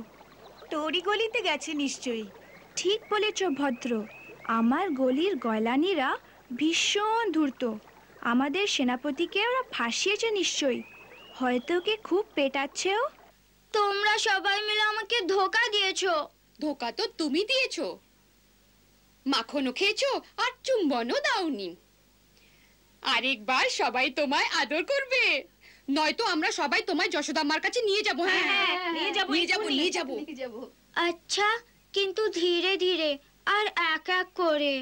তোরই গলিতে গেছে নিশ্চয়ই। ঠিক বলেছ ভদ্র, আমার গলির গয়লানিরা ভীষণ ধূর্ত। আমাদের সেনাপতিকে ওরা ফাঁসিয়েছে নিশ্চয়ই, হয়তো ওকে খুব পেটাচ্ছেও। তোমরা সবাই মিলে আমাকে ধোঁকা দিয়েছো। ধোঁকা তো তুমি দিয়েছো, মাখনও খেয়েছো আর চুম্বনও দাওনি। আরেকবার সবাই তোমায় আদর করবে, নয়তো আমরা সবাই তোমায় যশোদা মার কাছে নিয়ে যাবো। হ্যাঁ, নিয়ে যাবো। আচ্ছা, কিন্তু ধীরে ধীরে আর এক এক করে।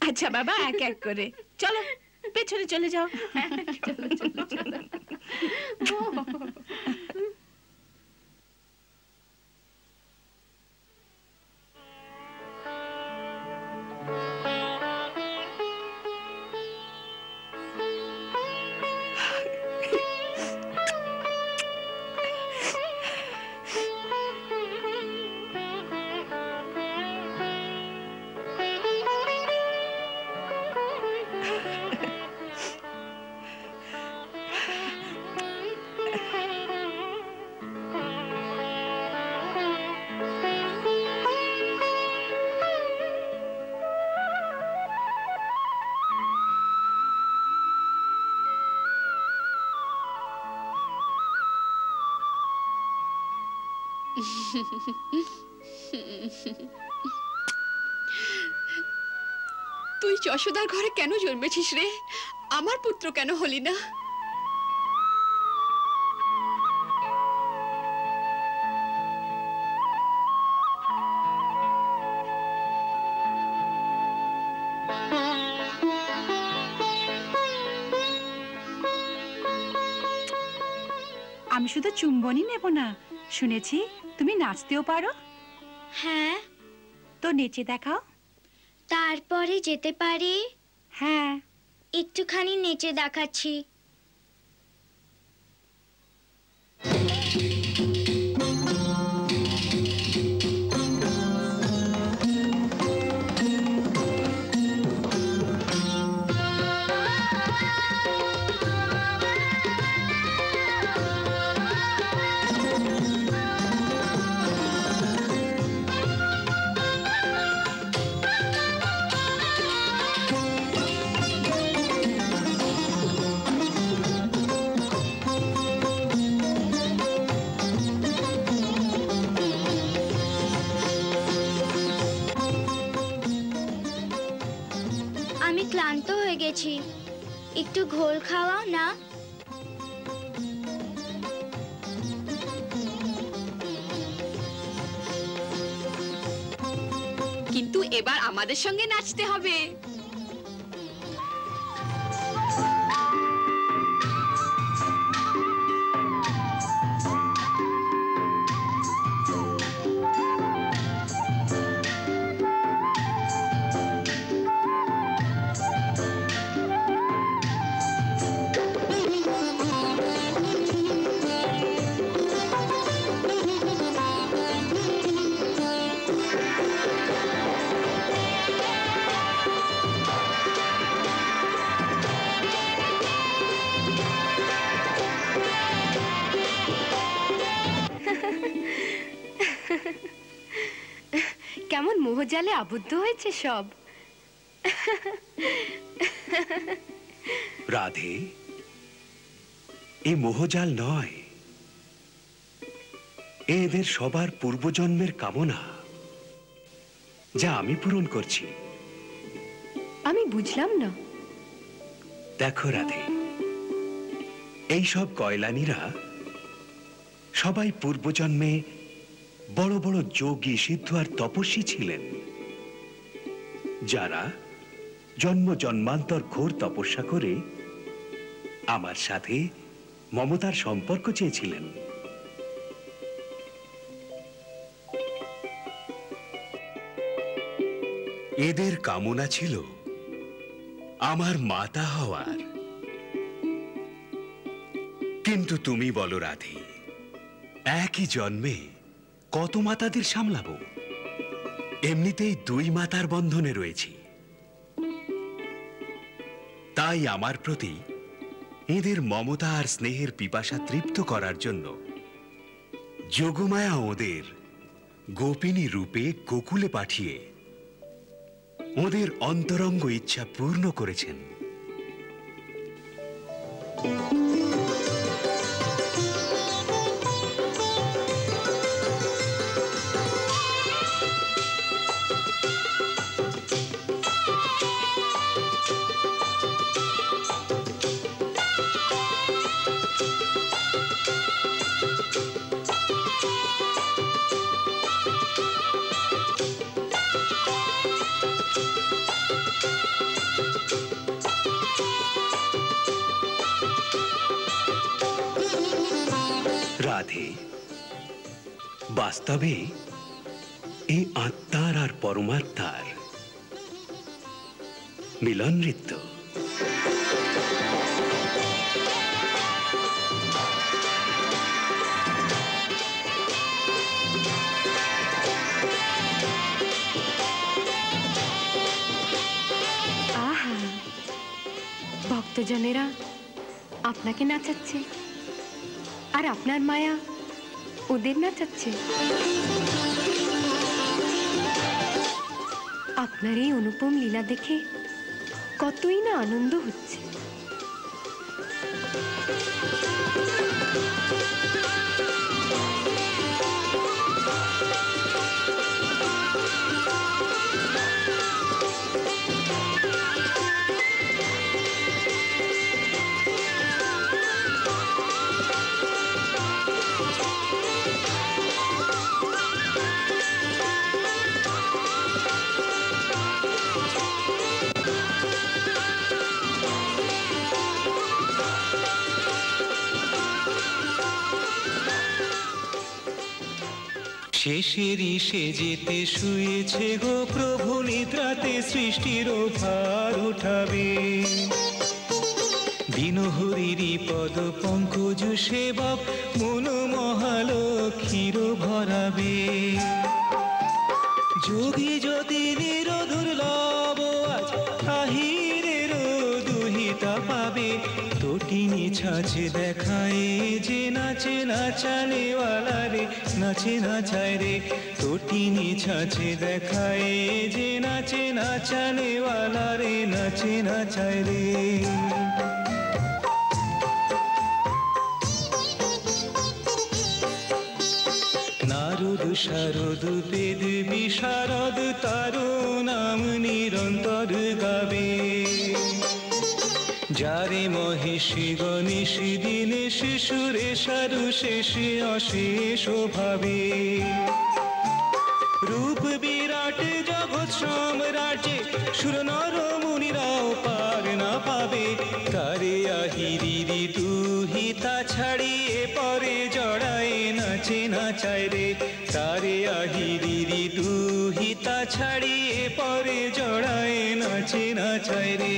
আচ্ছা বাবা, এক এক করে। চলো পেছনে চলে যাও। তুই যশোদার ঘরে কেন জন্মেছিস রে? আমার পুত্র কেন হলি না? আমি শুধু চুম্বনই নেব না, শুনেছি তুমি নাচতেও পারো। হ্যাঁ। তো নেচে দেখাও। তারপরে যেতে পারি? হ্যাঁ, একটুখানি নেচে দেখাচ্ছি। আমি ক্লান্ত হয়ে গেছি, একটু ঘোল খাওয়াও না। কিন্তু এবার আমাদের সঙ্গে নাচতে হবে। কেমন মোহজালে আবদ্ধ হয়েছে সব। রাধে, এই মোহজাল নয়, এদের সবার পূর্বজন্মের কামনা, যা আমি পূরণ করছি। আমি বুঝলাম না। দেখো রাধে, এই সব কয়লানিরা সবাই পূর্বজন্মে বড় বড় যোগী, সিদ্ধ আর তপস্বী ছিলেন, যারা জন্ম জন্মান্তর ঘোর তপস্যা করে আমার সাথে মমতার সম্পর্ক চেয়েছিলেন। এদের কামনা ছিল আমার মাতা হওয়ার। কিন্তু তুমি বলো রাধে, একই জন্মে কত মাতাদের সামলাবো? এমনিতেই দুই মাতার বন্ধনে রয়েছি। তাই আমার প্রতি এদের মমতা আর স্নেহের পিপাসা তৃপ্ত করার জন্য যোগমায়া ওদের গোপিনী রূপে গোকুলে পাঠিয়ে ওদের অন্তরঙ্গ ইচ্ছা পূর্ণ করেছেন। রাধে, বাস্তবে এই আত্মার আর পরমাত্মার মিলন নৃত্য। আহা, ভক্তজনেরা আপনাকে নাচাচ্ছে, আর আপনার মায়া ওদের নাচাচ্ছে। আপনার এই অনুপম লীলা দেখে কতই না আনন্দ হচ্ছে। শেষেরই সে যেতে শুয়েছে গো প্রভু নিদ্রাতে, সৃষ্টির ভার উঠাবে। দিনহরিরই পদ পঙ্কজ সেবক মন মহালক্ষীর ভরাবে। যোগী যদি নিরদুর্লভ আজ আহিরের দুহিতা পাবে, তটিনী ছাঁচে দেখায় যে নাচে নাচানেওয়ালা রে, নাচে নাচায় রে। তটিনী ছাঁচে দেখায় যে নাচে নাচানেওয়ালা রে, নাচে নাচায় রে। নারদ শারদ বেদ বিশারদ তারো নাম নিরন্তর গাবে। যারে মহেশী গণেশ দীনেশ সুরেশারু শেষে অশেষ ভাবে। রূপ বিরাট জগৎ সম্রাটে সুর নর মুনিরাও পার না পাবে। তারে আহিরিরি দুহিতা ছাড়িয়ে পরে জড়ায় নাচে নাচায় রে। তারে আহিরিরি দুহিতা ছাড়িয়ে পরে জড়ায় নাচে নাচায় রে।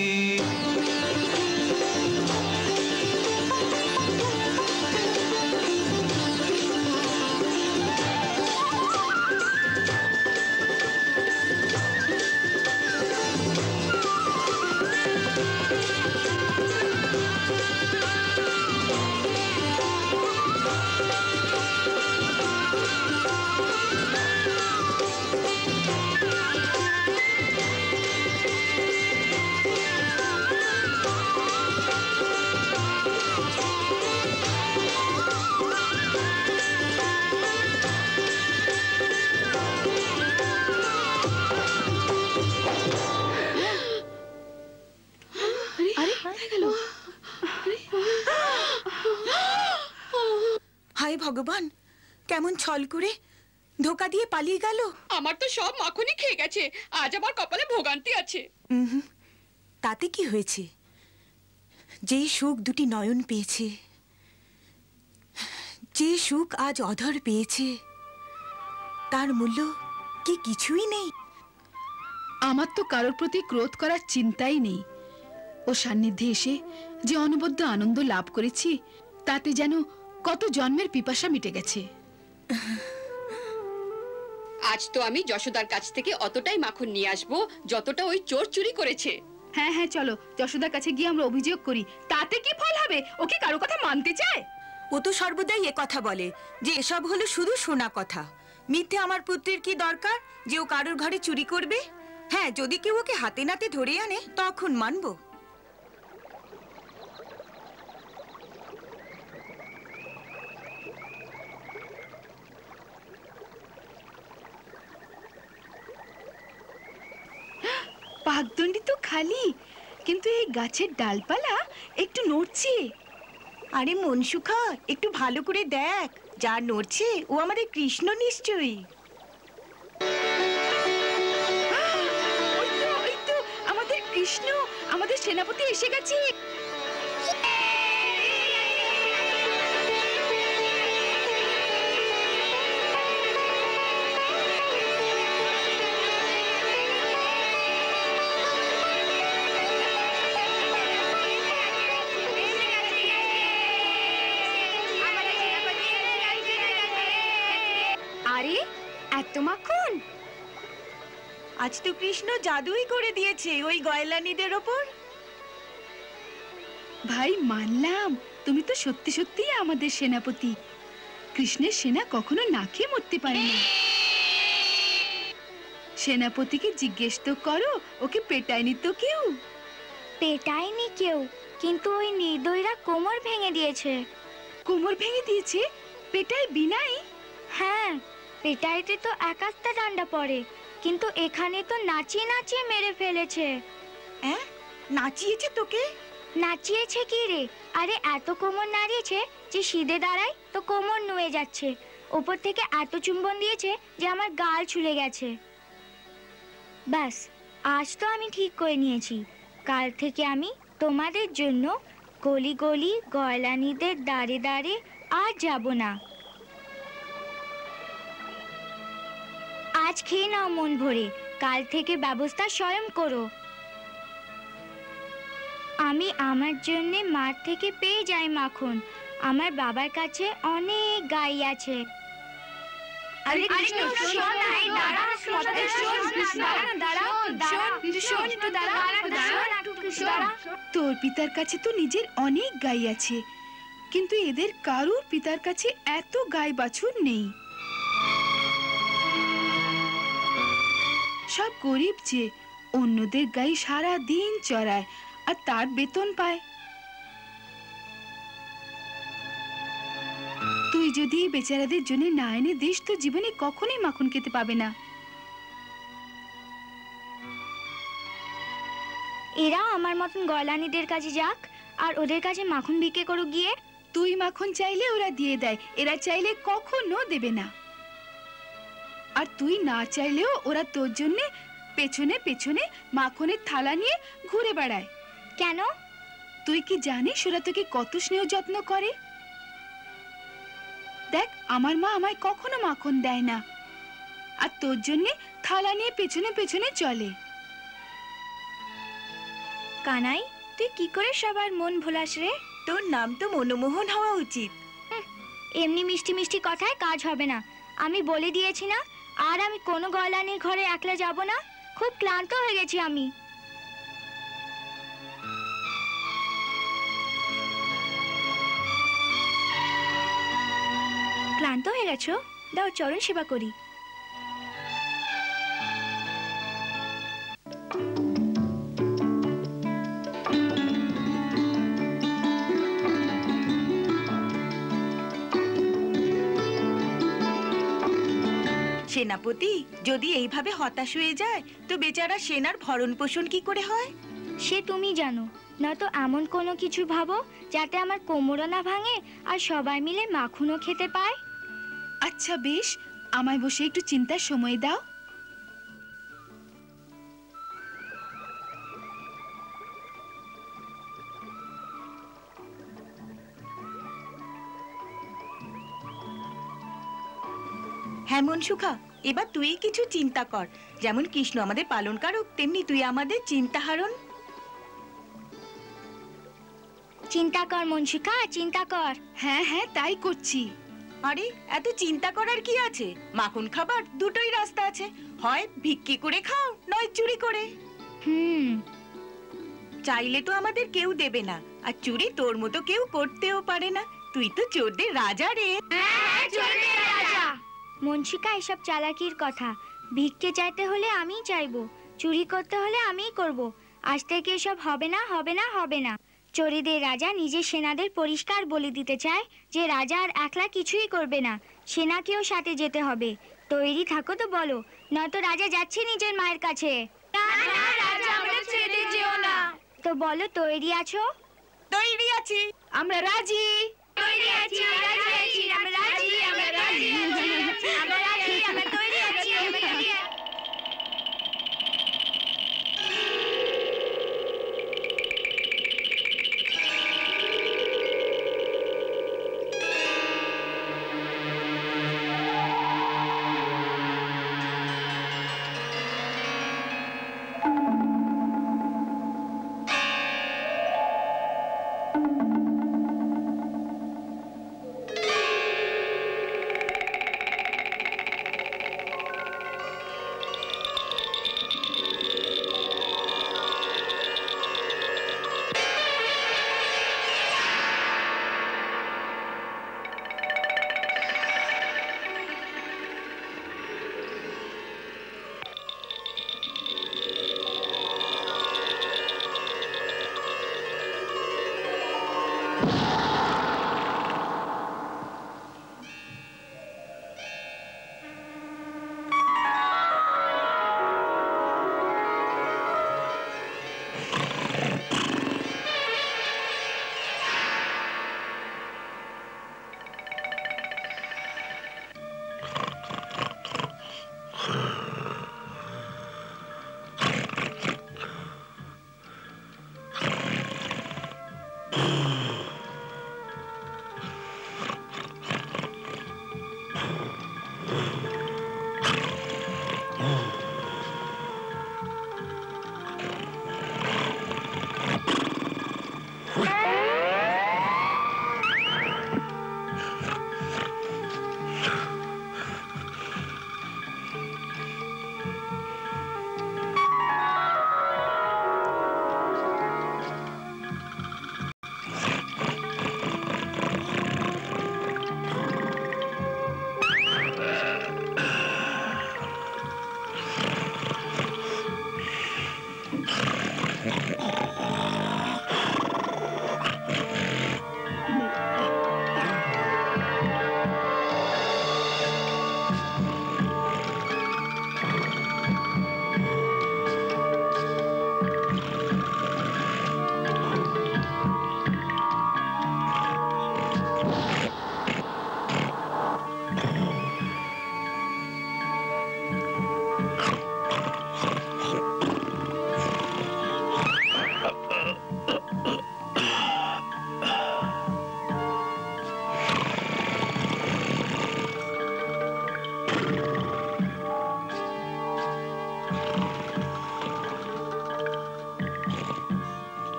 ভগবান, কেমন ছল করে ধোকা দিয়ে পালিয়ে গেল। আমার তো সব মাখনই খেয়ে গেছে, আজ আমার কপালে ভোগান্তি আছে। তাতে কি হয়েছে? যে সুখ দুটি নয়ন পেয়েছে, যে সুখ আজ অধর পেয়েছে, তার মূল্য কি কিছুই নেই? আমার তো কারোর প্রতি ক্রোধ করার চিন্তাই নেই। ও সান্নিধ্যে এসে যে অনবদ্য আনন্দ লাভ করেছি, তাতে যেন কত জন্মের পিপাসা মিটে গেছে। আজ তো আমি যশোদার কাছ থেকে অতটাই মাখন নিয়ে আসবো যতটা ওই চোর চুরি করেছে। হ্যাঁ হ্যাঁ, চলো যশোদার কাছে গিয়ে আমরা অভিযোগ করি। তাতে কি ফল হবে? ও কি কারো কথা মানতে চায়? ও তো সর্বদাই এ কথা বলে যে এসব হলো শুধু শোনা কথা। মিথ্যে আমার পুত্রের কি দরকার যে ও কারোর ঘরে চুরি করবে? হ্যাঁ, যদি কেউ ওকে হাতে নাতে ধরে আনে তখন মানবো। পাকদণ্ডি তো খালি, কিন্তু এই গাছের ডালপালা একটু নড়ছে। আরে মনসুখা, একটু ভালো করে দেখ, যা নড়ছে ও আমাদের কৃষ্ণ নিশ্চয়ই। ওই তো আমাদের কৃষ্ণ, আমাদের সেনাপতি এসে গেছে। আরে এত মাখন! আজ তো কৃষ্ণ জাদুই করে দিয়েছে ওই গয়লানিদের ওপর। ভাই মানলাম, তুমি তো সত্যি সত্যিই আমাদের সেনাপতি। কৃষ্ণের সেনা কখনো না খেয়ে মরতে পারে না। সেনাপতিকে জিজ্ঞেস তো করো, ওকে পেটায়নি তো কেউ? পেটায়নি কেউ, কিন্তু ওই নির্দয়ীরা কোমর ভেঙে দিয়েছে। কোমর ভেঙে দিয়েছে? পেটায় বিনাই? হ্যাঁ, পেটাইতে তো একাত্তা ডান্ডা পড়ে, কিন্তু এখানে তো নাচিয়ে নাচিয়ে মেরে ফেলেছে। হ্যাঁ, নাচিয়েছে তোকে? নাচিয়েছে কি রে? আরে এত কোমর নাড়িয়েছে যে সিধে দাঁড়ায় তো কোমর নুয়ে যাচ্ছে। ওপর থেকে এত চুম্বন দিয়েছে যে আমার গাল ছুলে গেছে। ব্যাস, আজ তো আমি ঠিক করে নিয়েছি, কাল থেকে আমি তোমাদের জন্য গলি গলি গয়লানিদের দাঁড়ে দাঁড়ে আর যাব না। আজ খেয়ে নাও মন ভরে, কাল থেকে ব্যবস্থা স্বয়ং করো। আমি আমার জন্য মাঠ থেকে পেয়ে যাই মাখন। আমার বাবার কাছে অনেক গাই আছে। আরে কৃষ্ণ, শোন না, এই দাঁড়া, তোর পিতার কাছে তো নিজের অনেক গাই আছে, কিন্তু এদের কারুর পিতার কাছে এত গাই বাছুর নেই। সব গরিব যে অন্যদের গাই সারা দিন চড়ায় আর তার বেতন পায়। তুই যদি বেচারাদের জন্য না এনে দিস তো জীবনে কখনোই মাখন খেতে পাবে না। এরা আমার মতন গয়লানিদের কাছে যাক আর ওদের কাছে মাখন বিক্রি করুক গিয়ে। তুই মাখন চাইলে ওরা দিয়ে দেয়, এরা চাইলে কখনো দেবে না। আর তুই না চাইলেও ওরা তোর জন্য পেছনে পেছনে মাখনের থালা নিয়ে ঘুরে বেড়ায়। কেন? তুই কি জানিস ওরা তোকে কত স্নেহ যত্ন করে? দেখ, আমার মা আমায় কখনো মাখন দেয় না, আর তোর জন্য থালা নিয়ে পেছনে পেছনে চলে। কানাই, তুই কি করে সবার মন ভোলাস রে? তোর নাম তো মনমোহন হওয়া উচিত। এমনি মিষ্টি মিষ্টি কথায় কাজ হবে না, আমি বলে দিয়েছি না। আর আমি কোনো গয়লানির ঘরে একলা যাব না। খুব ক্লান্ত হয়ে গেছি আমি। ক্লান্ত হয়ে গেছো? দাও চরণ সেবা করি। সেনাপতি যদি এইভাবে হতাশ হয়ে যায় তো বেচারা সেনার ভরণ পোষণ কি করে হয়? সে তুমি জানো, নয়তো এমন কোনো কিছু ভাবো যাতে আমার কোমরও না ভাঙে আর সবাই মিলে মাখনও খেতে পায়। আচ্ছা বেশ, আমায় বসে একটু চিন্তার সময় দাও। হ্যাঁ মনসুখা, এবার তুই কিছু চিন্তা কর। যেমন কৃষ্ণ আমাদের পালনকারক, তেমনি তুই আমাদের চিন্তাহারণ। চিন্তা কর মনসুখা, চিন্তা কর। হ্যাঁ হ্যাঁ, তাই করছি। আরে এত চিন্তা করার কি আছে? মাখন খাবার দুটোই রাস্তা আছে, হয় ভিক্ষি করে খাও, নয় চুরি করে। চাইলে তো আমাদের কেউ দেবে না, আর চুরি তোর মতো কেউ করতেও পারে না। তুই তো চোরদের রাজা রে। মনসুখা, এসব চালাকির কথা। ভিক্ষে চাইতে হলে আমিই চাইবো, চুরি করতে হলে আমিই করব। আজ থেকে এসব হবে না, হবে না, হবে না। চোরেদের রাজা নিজের সেনাদের পরিষ্কার বলে দিতে চায় যে রাজা আর একলা কিছুই করবে না, সেনাকেও সাথে যেতে হবে। তৈরি থাকো তো বলো, নয়তো রাজা যাচ্ছে নিজের মায়ের কাছে। তো বলো, তৈরি আছো? তৈরি আছি, আমরা রাজি। তৈরি আছি, রাজি আছি, আমরা রাজি, আমরা রাজি আছি, আমরা রাজি, আমরা তৈরি আছি, আমরা তৈরি আছি।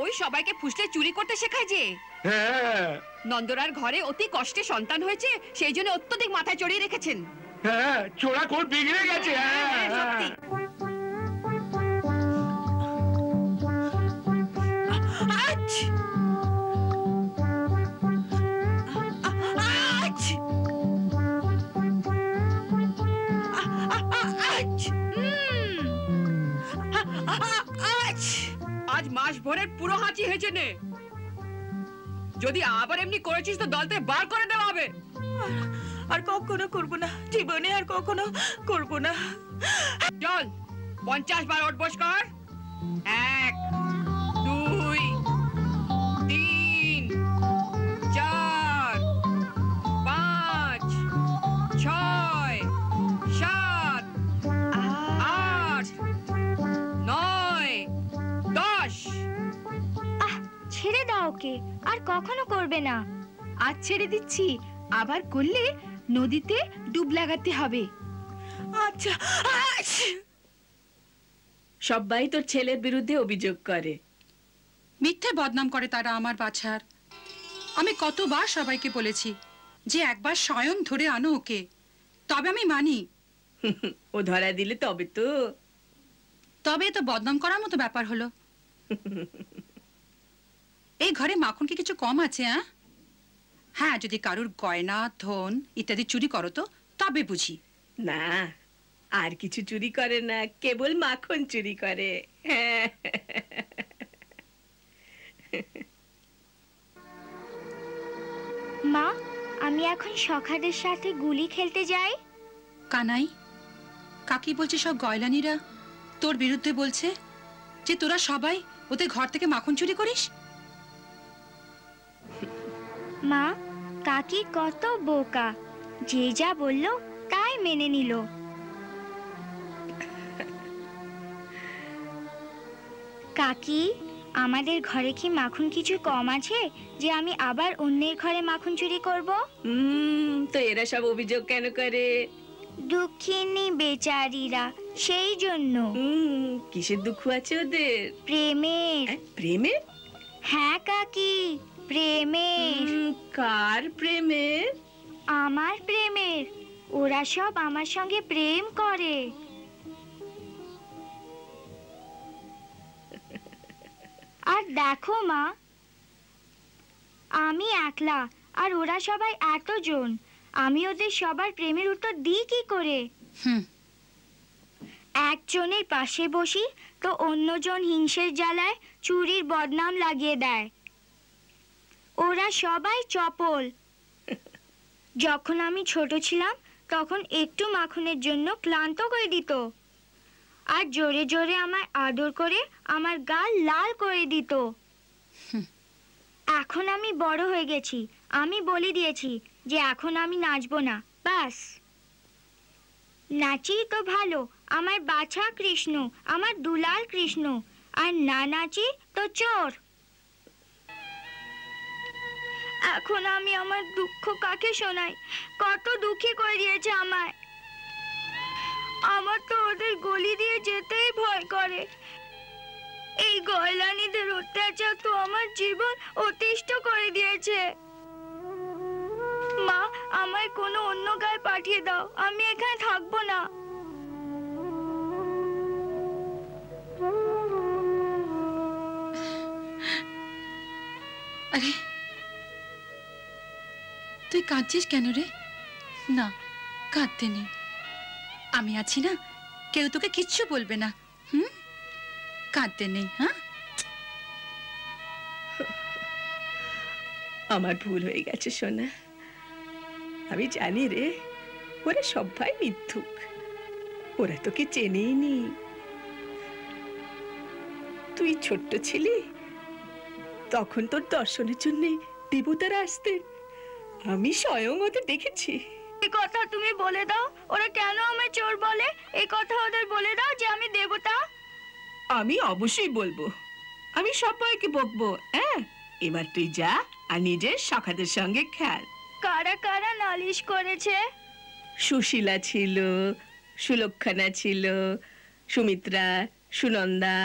ওই সবাইকে ফুসলে চুরি করতে শেখায় যে। নন্দরার ঘরে অতি কষ্টে সন্তান হয়েছে, সেই জন্য অত্যধিক মাথায় চড়িয়ে রেখেছেন। হ্যাঁ, চোরা কোট বিগড়ে গেছে। সত্যি। আজ মাস ভরের পুরো হাঁচি হয়েছে নে। যদি আবার এমনি করেছিস তো দল থেকে বার করে দেওয়া হবে। আর কখনো করব না, জীবনে আর কখনো করব না। চল 50 বার ওঠ বস কর। 1 2 3 4 5 6 7 8 9 10। ছেড়ে দাও ওকে, আর কখনো করবে না। আজ ছেড়ে দিচ্ছি, আবার করলে নদীতে ডুব লাগাতে হবে। আচ্ছা। সবাই তোর ছেলের বিরুদ্ধে অভিযোগ করে, মিথ্যে বদনাম করে তারা আমার বাছার। আমি কতবার সবাইকে বলেছি যে একবার স্বয়ং ধরে আনো ওকে, তবে আমি মানি। ও ধরা দিলে তবে তো বদনাম করার মতো ব্যাপার হলো। এই ঘরে মাখন কি কিছু কম আছে? হ্যাঁ, যদি কারুর গয়না ধন ইত্যাদি চুরি করো তো তবে বুঝি। না, আর কিছু চুরি করে না, কেবল মাখন চুরি করে। মা, আমি এখন সখাদের সাথে গুলি খেলতে যাই। কানাই, কাকি বলছে সব গয়লানিরা তোর বিরুদ্ধে বলছে যে তোরা সবাই ওদের ঘর থেকে মাখন চুরি করিস। মা, কাকি কত বোকা, যে যা বললো তাই মেনে নিল। কাকি, আমাদের ঘরে কি মাখন কিছু কম আছে যে আমি আবার অন্যের ঘরে মাখন চুরি করব? তো এরা সব অভিযোগ কেন করে? দুঃখিনী বেচারিরা, সেই জন্য। কিসের দুঃখ আছে ওদের? প্রেমের। প্রেমের? হ্যাঁ কাকি, প্রেমের। কার প্রেমের? আমার প্রেমের। ওরা সব আমার সঙ্গে প্রেম করে। আর দেখো মা, আমি একলা আর ওরা সবাই এতজন, আমি ওদের সবার প্রেমের উত্তর দিই কি করে? একজনের পাশে বসি তো অন্যজন হিংসের জ্বালায় চুরির বদনাম লাগিয়ে দেয়। ওরা সবাই চপল। যখন আমি ছোট ছিলাম তখন একটু মাখনের জন্য ক্লান্ত করে দিত, আর জোরে জোরে আমায় আদর করে আমার গাল লাল করে দিত। এখন আমি বড় হয়ে গেছি, আমি বলে দিয়েছি যে এখন আমি নাচবো না, ব্যাস। নাচি তো ভালো, আমার বাছা কৃষ্ণ, আমার দুলাল কৃষ্ণ, আর না নাচি তো চোর। এখন আমি আমার দুঃখ কাকে শোনাই? কত দুঃখী করে দিয়েছে আমায়। আমার তো ওদের গলি দিয়ে যেতেই ভয় করে। এই গয়লানিদের অত্যাচার তো আমার জীবন অতিষ্ঠ করে দিয়েছে। মা, আমায় কোনো অন্য গায়ে পাঠিয়ে দাও, আমি এখানে থাকবো না। আরে, তুই কাঁদছিস কেন রে? না, কাঁদতে নেই, আমি আছি না, কেউ তোকে কিচ্ছু বলবে না। কাঁদতে নেই। হ্যাঁ, আমার ভুল হয়ে গেছে সোনা, আমি জানি রে, ওরা সবাই মিথ্যুক, ওরা তোকে চেনেই নি। তুই ছোট্ট ছিলি, তখন তোর দর্শনের জন্য দেবতারা আসতেন, আমি স্বয়ং ওদের দেখেছি। এই কথা তুমি বলে দাও, ওরা কেন আমায় চোর বলে, এই কথা ওদের বলে দাও যে আমি দেবতা। আমি অবশ্যই বলবো, আমি সবাইকে বকবো। এবার তুই যা আর নিজের সখাদের সঙ্গে খেল। কারা কারা নালিশ করেছে? সুশীলা ছিল, সুলক্ষণা ছিল, সুমিত্রা, সুনন্দা,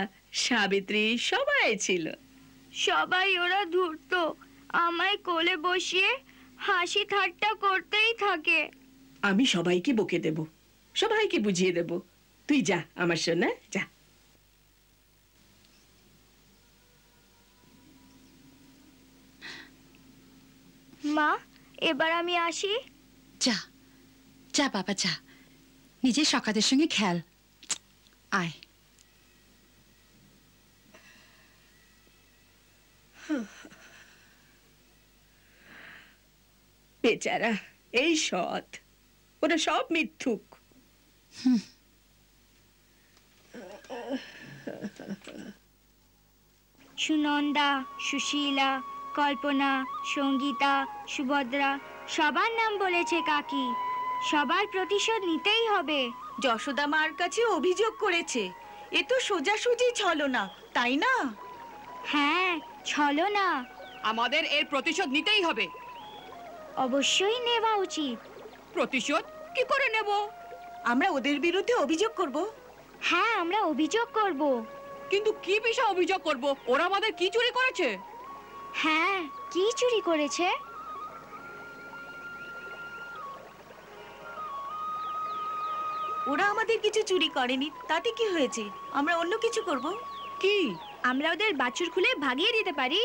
সাবিত্রী সবাই ছিল। সবাই ওরা ধূর্ত, আমায় কোলে বসিয়ে হাসি ঠাট্টা করতেই থাকে। আমি সবাইকে বকে দেব, সবাইকে বুঝিয়ে দেব। তুই যা আমার সোনা, যা। মা, এবার আমি আসি। যা যা বাবা, যা, নিজের সকাদের সঙ্গে খেল। আয়। বেচারা, এই সৎ, ওরা সব মিথ্যুক। সুনন্দা, সুশীলা, কল্পনা, সঙ্গীতা, সুভদ্রা সবার নাম বলেছে কাকি। সবার প্রতিশোধ নিতেই হবে। যশোদা মার কাছে অভিযোগ করেছে। এ তো সোজাসুজি ছলনা, তাই না? হ্যাঁ, ছলনা। আমাদের এর প্রতিশোধ নিতেই হবে। অবশ্যই নেওয়া উচিত। প্রতিশোধ কি করে নেব? আমরা ওদের বিরুদ্ধে অভিযোগ করব। হ্যাঁ, আমরা অভিযোগ করব। কিন্তু কি বিষয়ে অভিযোগ করব? ওরা আমাদের কি চুরি করেছে? হ্যাঁ, কি চুরি করেছে? ওরা আমাদের কিছু চুরি করেনি, তাতে কি হয়েছে? আমরা অন্য কিছু করব। কি? আমরা ওদের বাছুর খুলে ভাগিয়ে দিতে পারি।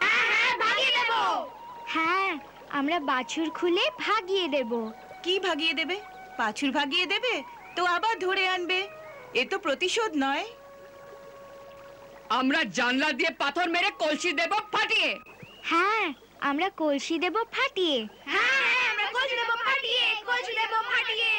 হ্যাঁ, ভাগিয়ে দেব। হ্যাঁ, আমরা বাছুর খুলে ভাগিয়ে দেব। কি ভাগিয়ে দেবে? বাছুর ভাগিয়ে দেবে তো আবার ধরে আনবে। এ তো প্রতিশোধ নয়। আমরা জানলা দিয়ে পাথর মেরে কলসি দেব ফাটিয়ে। হ্যাঁ, আমরা কলসি দেব ফাটিয়ে। হ্যাঁ, আমরা কলসি দেব ফাটিয়ে, কলসি দেব ফাটিয়ে,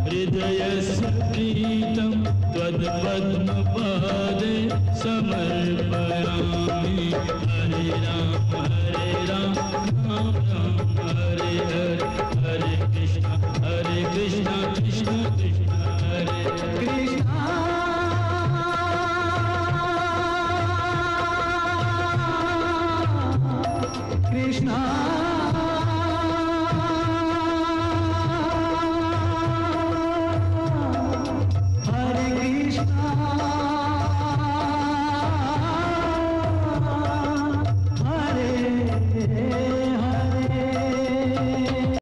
हृदयस्य प्रीतं त्वत्पद्मपादे समर्पयामि। हरे राम राम राम हरे हरे, हरे